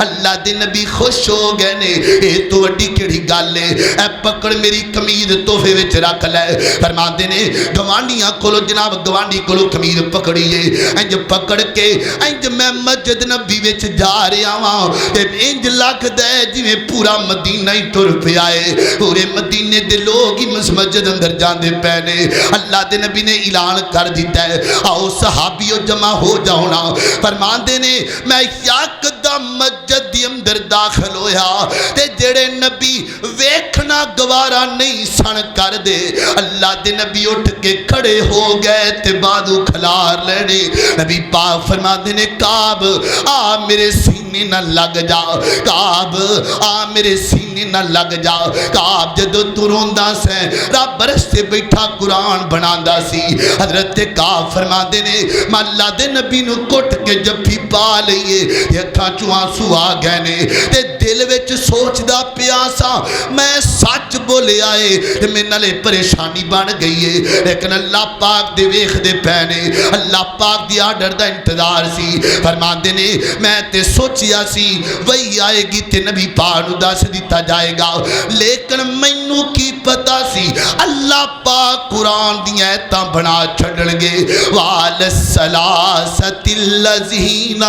اللہ دے نبی خوش ہو گئے نے. اے تو وڈی کیڑی گل ہے, اے پکڑ میری قمید تحفے وچ رکھ لے. فرماندے نے گوانڈیاں کولو جناب گوانڈی کولو قمید پکڑیے, انج پکڑ کے انج میں مسجد نبی وچ جا رہا ہاں تے انج لگدا ہے جویں پورا مدینہ ہی ٹر پیا ہے. پورے مدینے دے لوگ ہی مسجد اندر جاندے پے نے. اللہ دے نبی نے اعلان کر دیتا ہے آؤ صحابیو جمع ہو جاؤ نا. فرماندے نے میں یکدم مسجد دی اندر داخل ہویا تے جڑے نبی ویکھنا گوارا نہیں سن کر دے, اللہ دے نبی اٹھ کے کھڑے ہو گئے تے بازو کھلار لینے. نبی پاک فرماندے نے کعب آ میرے سینے نہ لگ جا, کعب آ میرے سینے نہ لگ جا. کعب جدو تو روندا سے رب رستے بیٹھا قرآن بناندا سی. حضرت کعب فرماندے نے میں اللہ دے نبی نو کٹ کے جفی پا لئیے, اکھاں چوں آنسو آ گئے نے تے دل وچ سوچدا پیا سا میں سچ بولے آئے تے میرے نالے پریشانی بن گئی ہے, لیکن اللہ پاک دے ویکھ دے پے نے. اللہ پاک دی آرڈر دا انتظار سی. فرماندے نے میں تے سوچیا سی وہی آئے گی تے نبی پاک نو دس دتا جائے گا, لیکن مینوں کی پتا سی اللہ پاک قرآن دی ایتاں بنا چھڑن گے. وَالثَّلَاثَةِ الَّذِينَ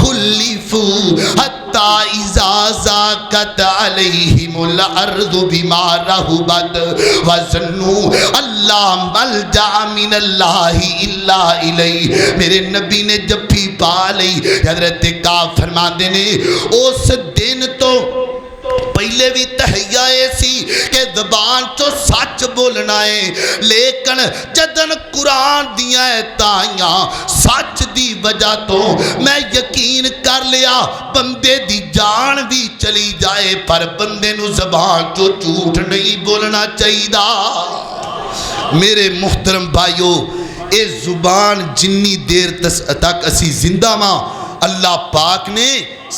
خُلِّفُوا حَتَّى إِذَا ضَاقَتْ عَلَيْهِمُ الْأَرْضُ بِمَا رَحُبَتْ وَظَنُّوا أَن لَّا مَلْجَأَ مِنَ اللَّهِ إِلَّا إِلَيْهِ. میرے نبی نے جفی پا لی. حضرت کعب فرماندے نے اس دن تو پہلے بھی تہیا سی کہ زبان چو سچ بولنا ہے, لیکن جدن قرآن دیاں ایتائیاں سچ دی وجہ تو میں یقین کر لیا بندے دی جان بھی چلی جائے پر بندے نو زبان چو جھوٹ نہیں بولنا چاہیدا. میرے محترم بھائیو, اے زبان جنی دیر تک اسی زندہ ماں اللہ پاک نے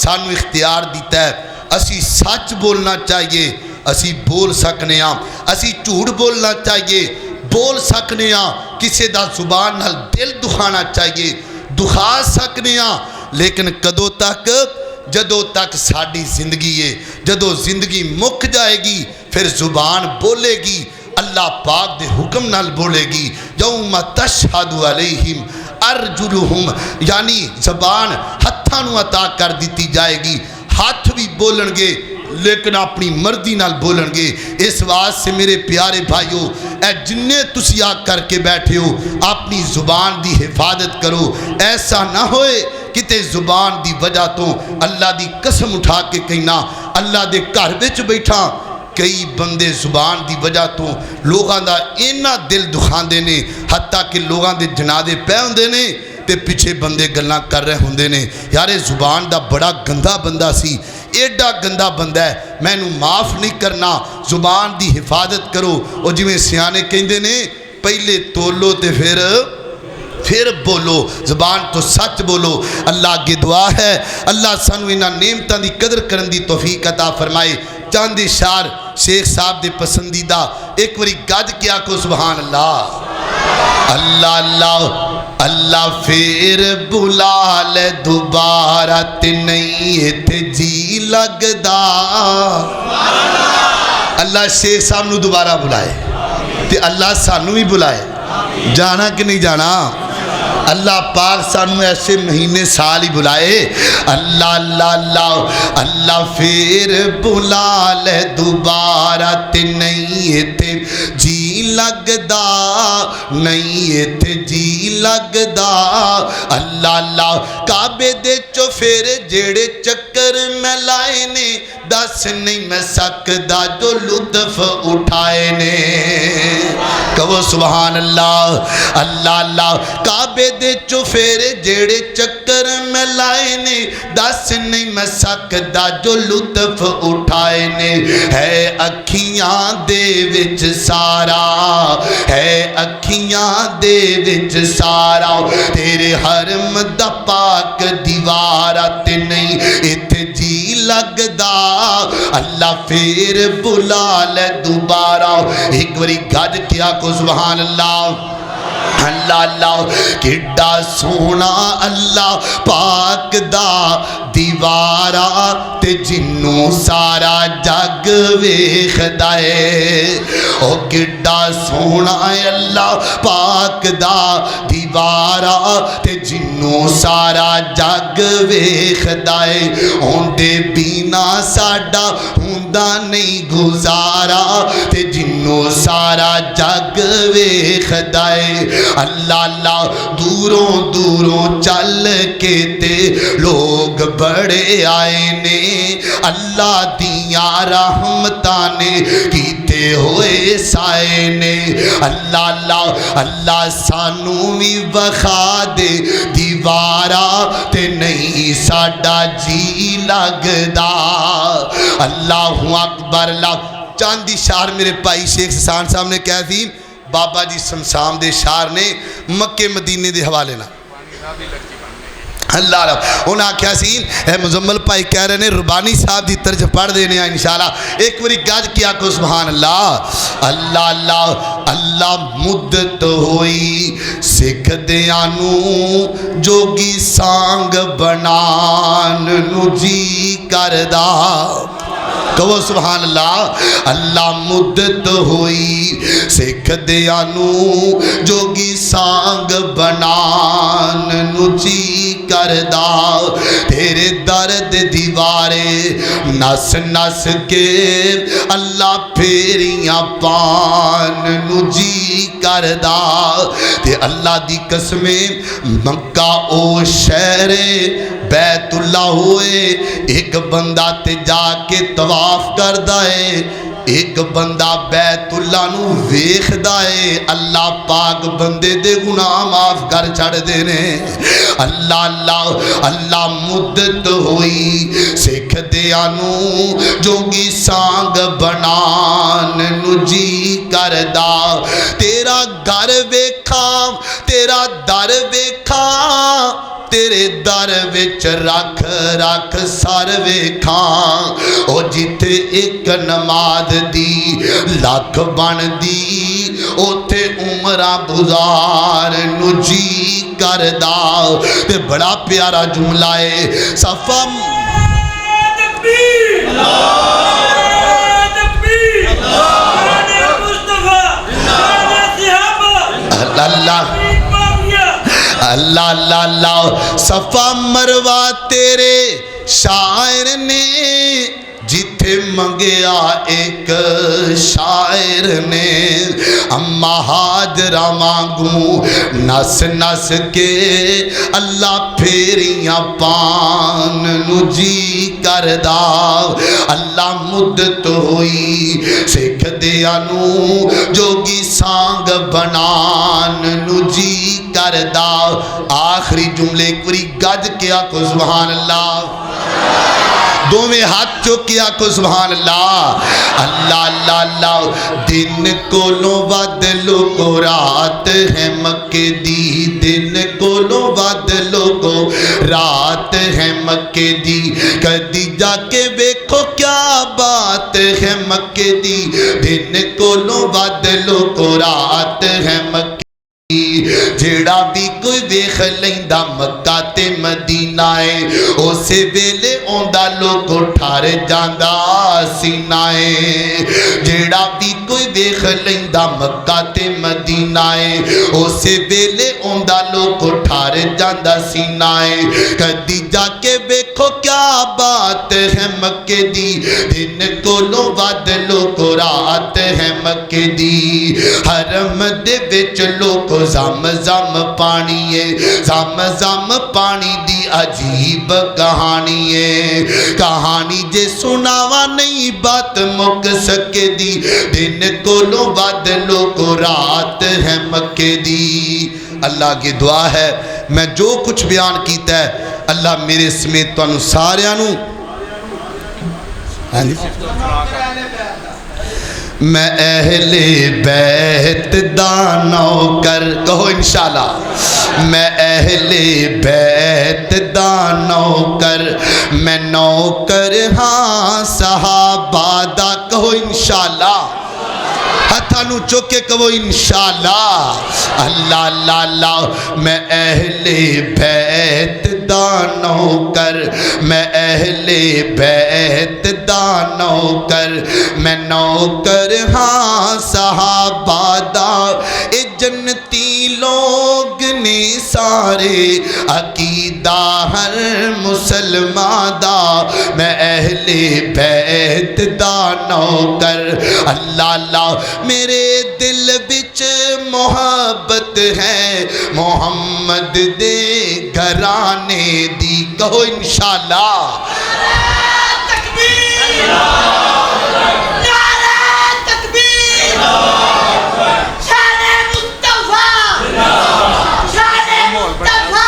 سانو اختیار دیتا ہے. اسی سچ بولنا چاہیے, اسی بول سکنے ہاں. اسی جھوٹ بولنا چاہیے, بول سکنے ہاں. کسے دا زبان نال دل دکھانا چاہیے, دکھا سکنے ہاں. لیکن کدو تک جدو تک ساڑی زندگی ہے, جدو زندگی مک جائے گی پھر زبان بولے گی, اللہ پاک دے حکم نال بولے گی. یوم تشہد علیہم ارجلہم, یعنی زبان ہتھانو عطا کر دیتی جائے گی. ہاتھ بھی بولن گے لیکن اپنی مرضی نال بولن گے. اس واسطے میرے پیارے بھائیو اے جننے تسی آ کر کے بیٹھے ہو اپنی زبان دی حفاظت کرو. ایسا نہ ہوئے کتے زبان دی وجہ تو اللہ دی قسم اٹھا کے کہنا اللہ دے گھر وچ بیٹھا کئی بندے زبان دی وجہ تو لوگاں دا اینا دل دکھاندے نے, حتیٰ کہ لوگاں دے جنازے پے ہوندے نے تے پیچھے بندے گلاں کر رہے ہوندے نے. یارے زبان دا بڑا گندا بندہ سی, ایڈا گندا بندہ ہے, میں نو معاف نہیں کرنا. زبان دی حفاظت کرو. او جویں سیانے کہندے نے پہلے تولو تے پھر بولو, زبان تو سچ بولو. اللہ آگے دعا ہے اللہ سانو انہاں نعمتاں دی قدر کرن دی توفیق عطا فرمائے. چاند اشار شیخ صاحب دے پسندیدہ ایک وری گج کیا کو سبحان اللہ. اللہ اللہ اللہ پھر بلا لے دوبارہ تے نہیں تے جی لگدا. اللہ شیخ صاحب نو دوبارہ بلائے تے اللہ سانو بھی بلائے. جانا کہ نہیں جانا؟ اللہ پاک سانو ایسے مہینے سال ہی بلائے. اللہ اللہ اللہ اللہ پھر بلا لے دوبارہ تے نہیں تے جی لگدا, نہیں تے جی لگدا. اللہ اللہ کعبے دے چو پھر جیڑے چکر میں لائے نے دس نہیں میں سکدا جو لطف اٹھائے نے. کہو سبحان اللہ. اللہ اللہ کعبے دے چو پھر جیڑے چکر میں لائے نے دس نہیں میں سکدا جو لطف اٹھائے نے. ہے اکھیاں دے وچ سارا, ہے اکھیاں دے وچ سارا تیرے حرم دا پاک دیوارا تے نہیں ایتھے جی لگدا. اللہ پھر بلا لے دوبارہ. ایک وری گج کیا کو سبحان اللہ. اللہ اللہ کڈا سونا اللہ پاک دا دیوارا تے جنوں سارا جگ ویکھدا اے او کڈا سونا اللہ پاک دا دیوارا تے جنوں سارا جگ ویکھدا اے اوندے بینا ساڈا ہوندا نہیں گزارا تے جنوں سارا جگ ویکھدا اے اللہ اللہ دوروں دوروں چل کے تے لوگ بڑے آئے نے اللہ دیاں رحمتاں نے کیتے ہوئے سائے نے اللہ اللہ اللہ سانوں بھی وکھا دے دیوارا تے نہیں ساڈا جی لگدا اللہ اکبر اللہ چاندی شعر میرے بھائی شیخ سسان صاحب نے کہا تھی بابا جی سمسام دے شعر نے مکے مدینے دے حوالے نہ اللہ رب انہاں کیا سی اے مزمل پائی کہہ رہے نے ربانی صاحب دی طرز پڑھ دینے ہیں انشاءاللہ ایک بری گاج کیا کو سبحان اللہ اللہ اللہ اللہ مدت ہوئی سکھ دیانو جوگی سانگ بنان نو جی کردہ کہو سبحان اللہ اللہ مدت ہوئی سکھ دیانو جوگی سانگ بنان نو جی کردہ تیرے درد دیوارے نس نس کے اللہ پھیریاں پان نو جی کردہ تے اللہ دی قسمیں مکہ او شہر بیت اللہ ہوئے ایک بندہ تے جا کے طواف کردہ ہے ایک بندہ بیت اللہ نو ویکھدا ہے اللہ پاک بندے دے گناہ معاف کر چھڑ دینے اللہ اللہ اللہ مدت ہوئی سکھ دیانو جوگی سانگ بنان نو جی کردہ تیرا گھر ویکھا تیرا در ویکھا تیرے در وچ رکھ رکھ سر ویکھاں او جتھے ایک نماز دی لکھ بن دی اوتھے عمرہ گزار نو جی کردہ تے بڑا پیارا جملہ ہے صفا تکبیر تکبیر مصطفیٰ اللہ اللہ اللہ اللہ صفا مروہ تیرے شاعر نے جتھے منگیا ایک شاعر نے اما حاجرہ مانگوں نس نس کے اللہ پھیریاں پان نو جی کردہ اللہ مدت ہوئی سکھ دیانو جوگی سانگ بنان نو جی کردہ آخری جملے ایک بری گج کیا کو سبحان اللہ دو میں ہاتھ چوکیا کو سبحان اللہ اللہ اللہ اللہ دن کو لو بدلو کو رات ہے مکے دی دن کو لو بدلو کو رات ہے مکے دی کدی جا کے بیکھو کیا بات ہے مکے دی دن کو لو بدلو کو رات ہے مکے جیڑا بھی کوئی ویکھ لیندا مکہ تے مدینہ ہے اسے ویلے اوندا لوگو ٹھار جاندا سینہ ہے جیڑا بھی کوئی ویکھ لیندا مکہ تے مدینہ ہے اسے ویلے اوندا لوگو ٹھار جاندا سینہ ہے کدی جا کے ویکھو کیا بات ہے مکے دی دن کو لو ود لوگو رات ہے مکے دی حرم دے وچ لوگو زم زم پانی ہے زم زم پانی دی عجیب کہانی ہے کہانی جے سناوا نہیں بات مک سکے دی دن کو لو ود لوگو رات ہے مکے دی اللہ کی دعا ہے میں جو کچھ بیان کیتا ہے اللہ میرے سمیت تو انو ساریانو میں اہل بیت دا نوکر کہو انشاءاللہ میں اہل بیت دا نوکر میں نوکر ہاں صحابہ دا کہو انشاءاللہ ہتھا نو چک کے کہو انشاءاللہ اللہ اللہ اللہ میں اہل بیت دا نوکر میں اہل بیت دا نوکر میں نوکر ہاں صحابہ دا اے جنتی لوگ نے سارے عقیدہ ہر مسلمان دا میں اہل بیت دا نوکر اللہ اللہ میرے دل بچ محبت ہے محمد دے گھرانے دی کہو انشاءاللہ تکبیر نعرہ تکبیر شان مصطفیٰ شان مصطفیٰ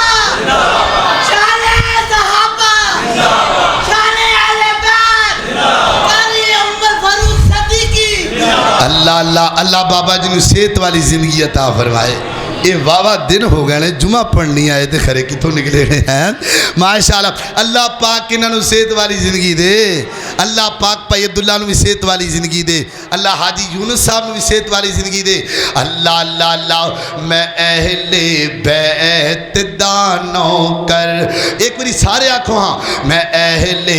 شان صحابہ شان اہل بیت قاری عمر فاروق صدیقی اللہ اللہ اللہ بابا جی نے صحت والی زندگی عطا فرمائے یہ واہ دن ہو گئے جمعہ پڑھنی آئے تھے کھرے کتوں نکلے ہیں ماشاءاللہ اللہ پاک انہوں نے صحت والی زندگی دے اللہ پاک پائی عبداللہ نے بھی صحت والی زندگی دے اللہ حاجی یونس صاحب نے بھی صحت والی زندگی دے اللہ اللہ اللہ میں اہل بیت دا نوکر ایک باری سارے آنکھوں ہاں میں اہل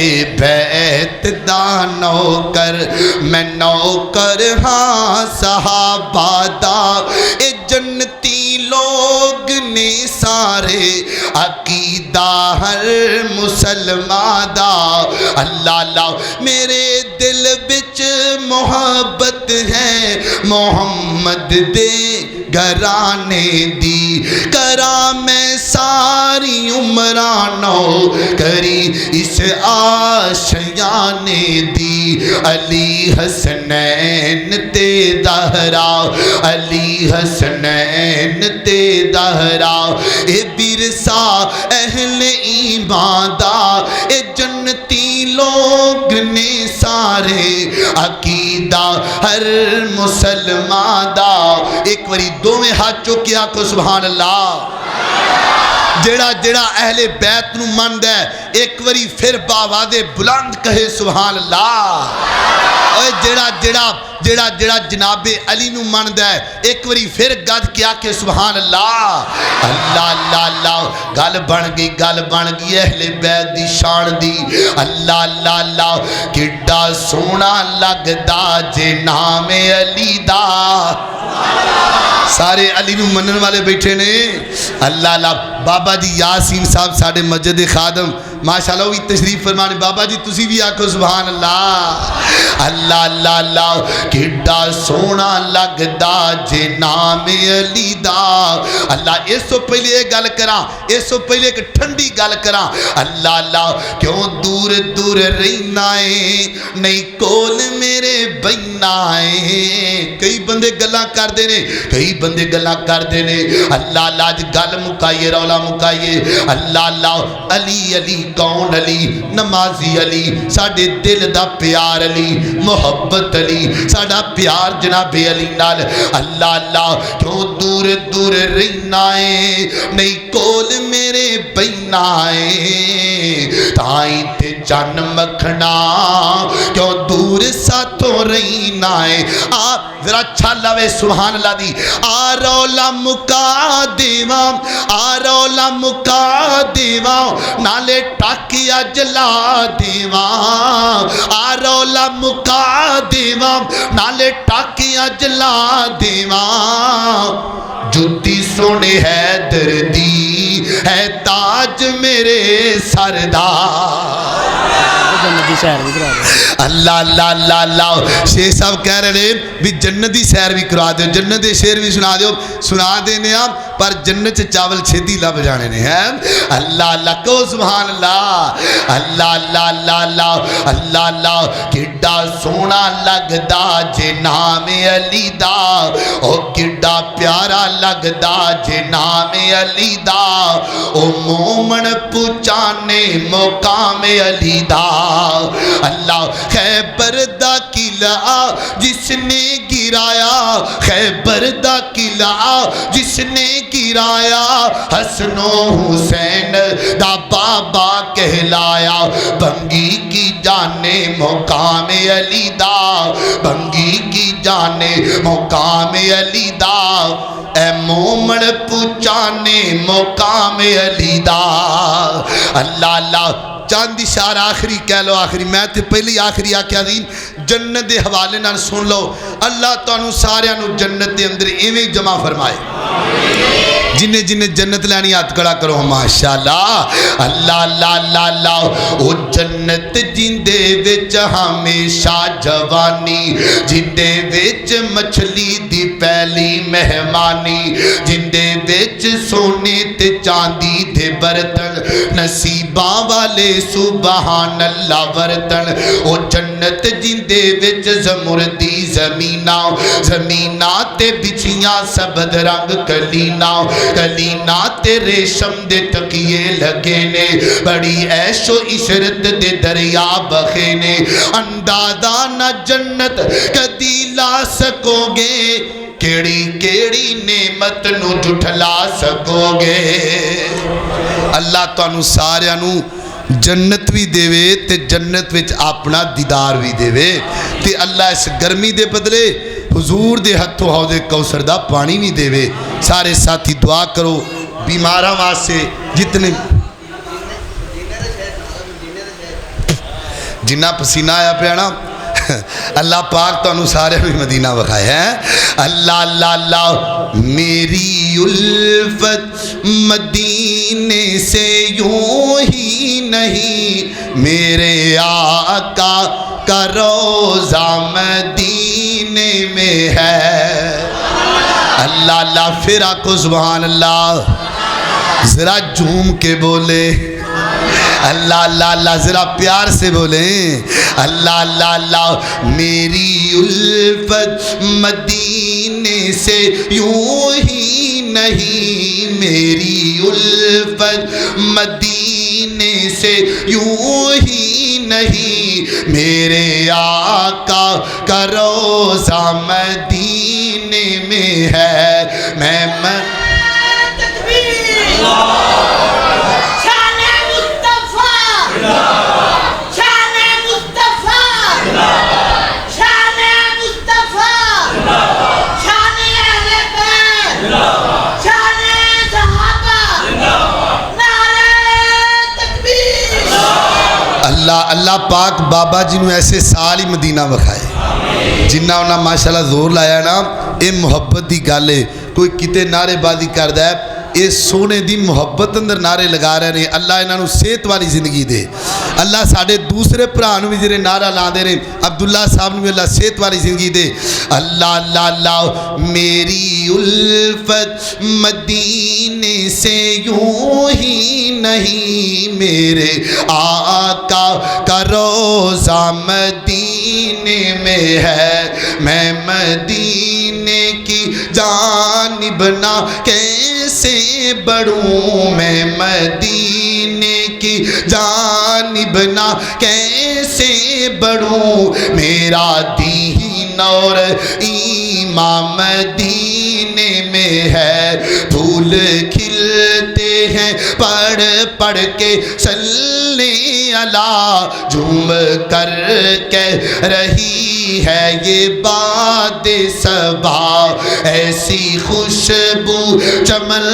بیت دا نوکر میں نوکر ہاں صحابہ دا اے جنتی لوگ نے سارے عقیدہ ہر مسلمان دا اللہ اللہ میرے دل بچ محبت ہے محمد دے گھرانے دی کرا میں ساری عمرانو کری اس آشیانے دی علی حسنین تے دہرا علی حسنین تے دہرا اے برسا اہل ایمان دا اے جنتی لوگ نے سارے عقیدہ ہر مسلمان دا ایک وری دو میں ہاتھ چوکی آنکھو سبحان اللہ جڑا جڑا اہل بیت نو مند ہے ایک وری پھر باواد بلند کہے سبحان اللہ اوہ جڑا جڑا جڑا جڑا جناب علی نو مند ہے ایک وری پھر گد کیا کہ سبحان اللہ اللہ اللہ اللہ گل بن گئی اہل بیت دی شان دی اللہ اللہ اللہ کڈا سونا لگدا جے نام علی دا سارے علی نو منن والے بیٹھے نے اللہ اللہ بابا جی یاسین صاحب ساڑھے مسجد خادم ماشاءاللہ وہی تشریف فرمانے بابا جی تسی بھی آکھو سبحان اللہ اللہ اللہ اللہ کڈا سونا لگدا جے نام علی دا اللہ اس تو پہلے ایک گل کراں اس تو پہلے ایک ٹھنڈی گل کراں اللہ اللہ کیوں دور دور رہنا ہے نہیں کول میرے بہنا ہے کئی بندے گلاں کر دینے کئی بندے گلاں کر دینے اللہ اللہ جی گل مکائیے رولا مکائیے اللہ اللہ علی علی کون علی نمازی علی ساڑھے دل دا پیار علی محبت علی ساڑھا پیار جناب علی نال اللہ اللہ کیوں دور دور رہنا ہے نہیں کول میرے بہنا ہے تائیں تے جان مکھنا کیوں دور ساتھوں رہنا ہے ذرا چھالا وے سبحان اللہ دی آ رولا مکا دیواں آ رولا مکا دیواں نالے ٹاکیا جلا دیواں آ رولا مکا دیواں نالے ٹاکیا جلا دیواں جتی سونے ہے دردی ہے تاج میرے سردار اللہ اللہ اللہ اللہ شیخ صاحب کہہ رہے ہیں بھی جنتی سیر بھی کروا دو جنت دے شیر بھی سنا دینے آپ پر جنت سے چاول چھتی لب جانے نے ہیں اللہ اللہ کو سبحان اللہ اللہ اللہ اللہ اللہ اللہ اللہ کڈا سونا لگدا جے نام علی دا او کڈا پیارا لگدا جے نام علی دا او مومن پچانے مقام علی دا اللہ خیبر دا قلعہ جس نے گرایا خیبر دا قلعہ جس نے گرایا حسن و حسین دا بابا کہلایا بنگی کی جانے مقام علی دا بنگی کی جانے مقام علی دا اے مومن پوچانے مقام علی دا اللہ اللہ چاند اشارہ آخری کہہ لو آخری میں تے پہلی آخری آکھیا دین جنت دے حوالے نال سن لو اللہ تانوں سارے نو جنت دے اندر ایویں جمع فرمائے جنہیں جنہیں جنت لینی ہاتھ کھڑا کرو ماشاءاللہ اللہ اللہ اللہ اللہ او جنت جندے وچ ہمیشہ جوانی جندے وچ مچھلی دی پہلی مہمانی جندے وچ سونے تے چاندی دے برتن نصیباں والے سبحان اللہ برتن او جنت جندے وچ زمردی زمیناں تے بچھیاں سبز رنگ کلینا کلینا تے ریشم دے تکیے لگے نے بڑی عیش و عشرت دے دریا بخے نے اندازہ نہ جنت کدی لا سکو گے کیڑی کیڑی نعمت نو جھٹلا سکو گے اللہ تانوں سارے نو جنت بھی دے وے تے جنت وچ اپنا دیدار بھی دے وے تے اللہ اس گرمی دے بدلے حضور دے ہتھوں حوض کوثر دا پانی نہیں دے وے سارے ساتھی دعا کرو بیماراں واسطے جتنے جنہ پسینہ آیا پہ نا اللہ پاک تو انہوں سارے بھی مدینہ بکھائے ہیں اللہ اللہ اللہ میری الفت مدینے سے یوں ہی نہیں میرے آقا کا روزہ مدینے میں ہے اللہ اللہ پھر آکو سبحان اللہ ذرا جھوم کے بولے اللہ اللہ اللہ ذرا پیار سے بولیں اللہ اللہ اللہ میری الفت مدینے سے یوں ہی نہیں میری الفت مدینے سے یوں ہی نہیں میرے آقا کا روزہ مدینے میں ہے میں اللہ پاک بابا جی نو ایسے سال ہی مدینہ بکھائے جنہ انہاں ماشاءاللہ زور لایا نا اے محبت دی گالے کوئی کتے نعرے بازی کر دے اے سونے دی محبت اندر نعرے لگا رہے ہیں اللہ انہاں نو صحت والی زندگی دے اللہ ساڑھے دوسرے پرانو بھی جنہیں نعرہ لا دے رہے عبداللہ صاحب نے بھی اللہ صحت والی زندگی دے اللہ اللہ اللہ میری الفت مدینے سے یوں ہی نہیں میرے آقا کا روزہ مدینے میں ہے میں مدینے کی جانب نہ کیسے بڑھوں میں مدینے کی جانب نہ کیسے بڑھوں میرا دین اور ایمان مدینے میں ہے پھول کھلتے ہیں پڑھ پڑھ کے صلی اللہ جھوم کر کہہ رہی ہے یہ باد صبا ایسی خوشبو چمن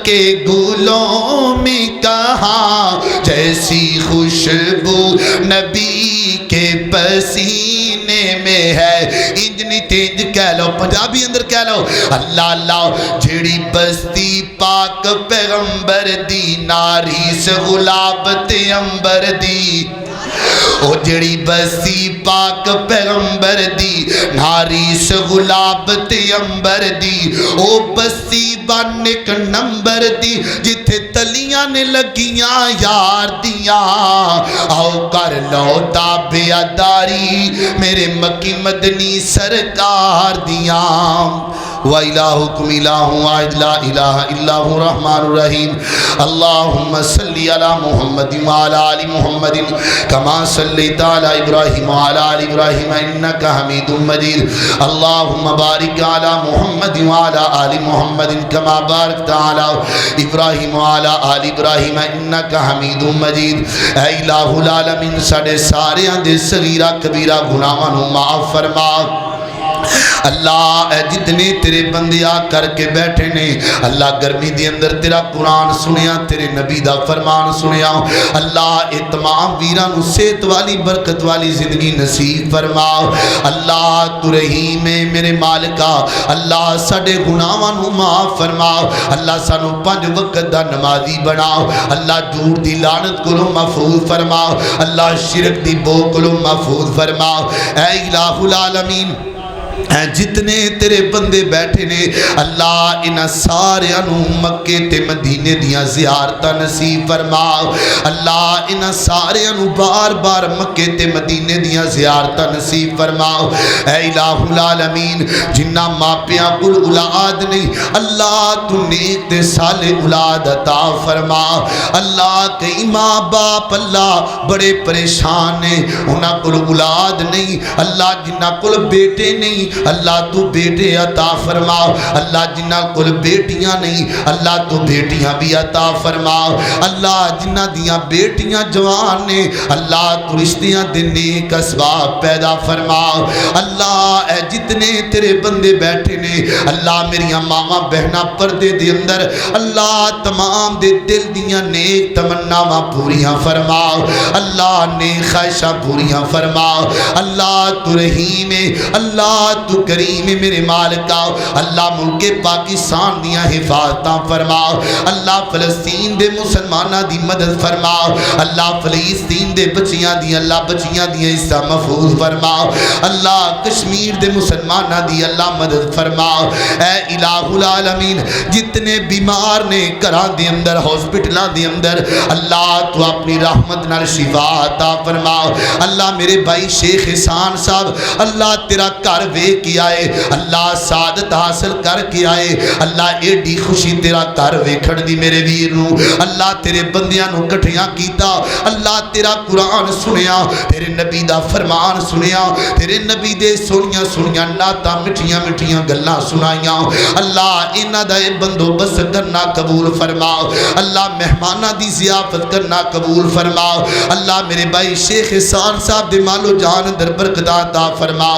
کے گلوں میں کہاں جیسی خوشبو نبی کے پسینے میں ہے انجنی تیج کہہ لو پنجابی اندر کہہ لو اللہ اللہ جھڑی بستی پاک پیغمبر دی ناری سے غلاب تے امبر دی او جڑی بسی پاک پیغمبر دی ناری سے غلاب تے امبر دی او بسی بان ایک نمبر دی جتھے تلیاں نے لگیاں یار دیاں آؤ کر لو تابعداری میرے مکی مدنی سرکار دیاں وإلهكم إله واحد لا إله إلا هو الرحمن الرحيم اللهم صل على محمد وعلى آل محمد كما صليت على إبراهيم وعلى آل إبراهيم إنك حميد مجيد اللهم بارك على محمد وعلى آل محمد كما باركت على إبراهيم وعلى آل إبراهيم إنك حميد مجيد اے الہ العالمین ساڑے سارے اندے صغیرہ کبیرہ گناہاں نو معاف فرما اللہ اے جتنے تیرے بندے آ کر کے بیٹھے نے اللہ گرمی دی اندر تیرا قرآن سنیا تیرے نبی دا فرمان سنیا اللہ اے تمام ویران صحت والی برکت والی زندگی نصیب فرما اللہ تو رحیم ہے میرے مالکا اللہ ساڑے گناہاں نو معاف فرما اللہ سانو 5 وقت دا نمازی بنا اللہ جھوٹ دی لعنت کو محفوظ فرما اللہ شرک دی بو کو محفوظ فرما اے الہ العالمین جتنے تیرے بندے بیٹھے نے اللہ انہاں سارے انہوں مکے تے مدینے دیاں زیارتہ نصیب فرما اللہ انہاں سارے انہوں بار بار مکے تے مدینے دیاں زیارتہ نصیب فرما اے الہ العالمین جنہ ماپیاں کل اولاد نہیں اللہ تو نیک تے سالے اولاد عطا فرما اللہ کئی ماں باپ اللہ بڑے پریشان ہیں انہاں کل اولاد نہیں اللہ جنہ کل بیٹے نہیں اللہ تو بیٹے عطا فرما اللہ جنہ کل بیٹیاں نہیں اللہ تو بیٹیاں بھی عطا فرما اللہ جنہ دیاں بیٹیاں جوان نے اللہ تو رشتیاں دے نیک اسباب پیدا فرما اللہ اے جتنے تیرے بندے بیٹھے نے اللہ میریاں ماما بہنا پردے دے اندر اللہ تمام دے دل دیاں نیک تمناواں پوریاں فرما اللہ نیک خواہشاں پوریاں فرما اللہ تو رحیم ہے اللہ تو کریم میرے مالکا اللہ ملک پاکستان دیاں حفاظتاں فرما اللہ فلسطین دے مسلمانہ دی مدد فرما اللہ فلسطین دے بچیاں دی اللہ بچیاں دی حصہ محفوظ فرما اللہ کشمیر دے مسلمانہ دی اللہ مدد فرما اے الہ العالمین جتنے بیمار نے گھراں دے اندر ہاسپٹلاں دے اندر اللہ تو اپنی رحمت نال شفا عطا فرما اللہ میرے بھائی شیخ احسان صاحب اللہ تیرا گھر ویکھ کے آئے اللہ سعادت حاصل کر کے آئے اللہ ایڈی خوشی تیرا گھر ویکھن دی میرے ویر نو اللہ تیرے بندیاں نو کٹھیاں کیتا اللہ تیرا قرآن سنیا تیرے نبی دا فرمان سنیا تیرے نبی دے سنیاں نعتاں مٹھیاں مٹھیاں گلاں سنائیاں اللہ انہاں دا بندوبست کرنا قبول فرما اللہ مہماناں دی ضیافت کرنا قبول فرما اللہ میرے بھائی شیخ احسان صاحب دے مال و جان در برکت عطا فرما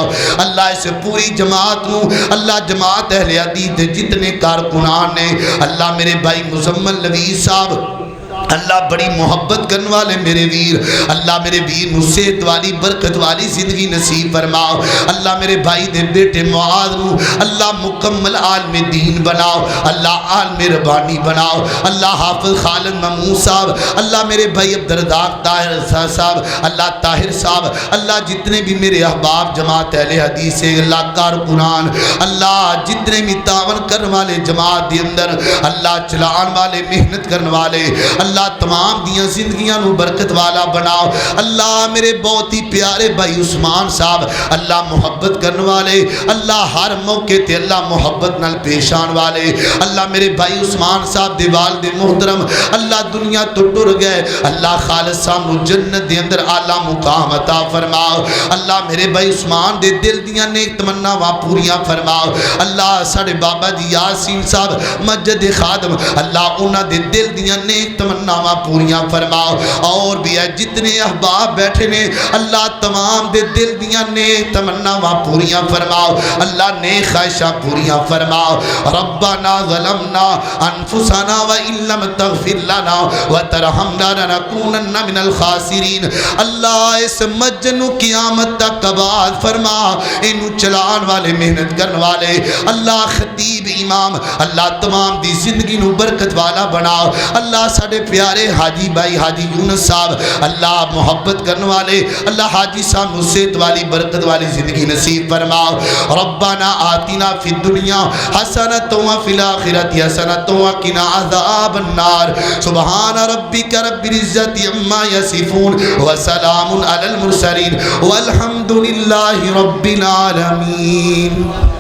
اللہ اس پوری جماعت نو اللہ جماعت اہل حدیث دے جتنے کارکنان نے اللہ میرے بھائی مزمل نویز صاحب اللہ بڑی محبت کرنے والے میرے ویر اللہ میرے ویر نصیحت والی برکت والی زندگی نصیب فرماؤ اللہ میرے بھائی دے بیٹے معاذ نو اللہ مکمل عالم دین بناؤ اللہ عالم ربانی بناؤ اللہ حافظ خالد محمود صاحب اللہ میرے بھائی عبدالرزاق طاہر صاحب اللہ طاہر صاحب اللہ جتنے بھی میرے احباب جماعت اہل حدیث سے اللہ کارکنان اللہ جتنے بھی تعاون کرنے والے جماعت دے اندر اللہ چلان والے محنت کرنے والے اللہ تمام دیاں زندگیاں نو برکت والا بناؤ اللہ میرے بہت ہی پیارے بھائی عثمان صاحب اللہ محبت کرنے والے اللہ ہر موقع تے اللہ محبت نال پیشان والے اللہ میرے بھائی عثمان صاحب دے والد محترم اللہ دنیا تو ٹر گئے اللہ خالد صاحب نو جنت دے اندر اعلیٰ مقام عطا فرماؤ اللہ میرے بھائی عثمان دے دل دیاں نیک تمناواں پوریاں فرماؤ اللہ ساڑے بابا جی یاسین صاحب مسجد خادم اللہ انہاں دے دل دیاں نیک تمناواں پوریاں فرماؤ اور بھی ہے جتنے احباب بیٹھے نے اللہ تمام دے دل دیاں نیک تمناواں پوریاں فرماؤ اللہ نیک خواہشاں پوریاں فرماؤ ربنا ظلمنا انفسنا وان لم تغفر لنا وترحمنا لنكونن من الخاسرین اللہ اس مجنو قیامت تک آباد فرما انو چلان والے محنت کرنے والے اللہ خطیب امام اللہ تمام دی زندگی نو برکت والا بناؤ اللہ ساڑے پیارے حاجی بھائی حاجی یونس صاحب اللہ محبت کرنے والے اللہ حاجی صاحب نصیحت والی برکت والی زندگی نصیب فرماؤ ربنا آتنا فی الدنیا حسنۃ وفی الآخرۃ حسنۃ وقنا عذاب النار سبحان ربک رب العزت عما یصفون وسلام علی المرسلین والحمد للہ رب العالمین.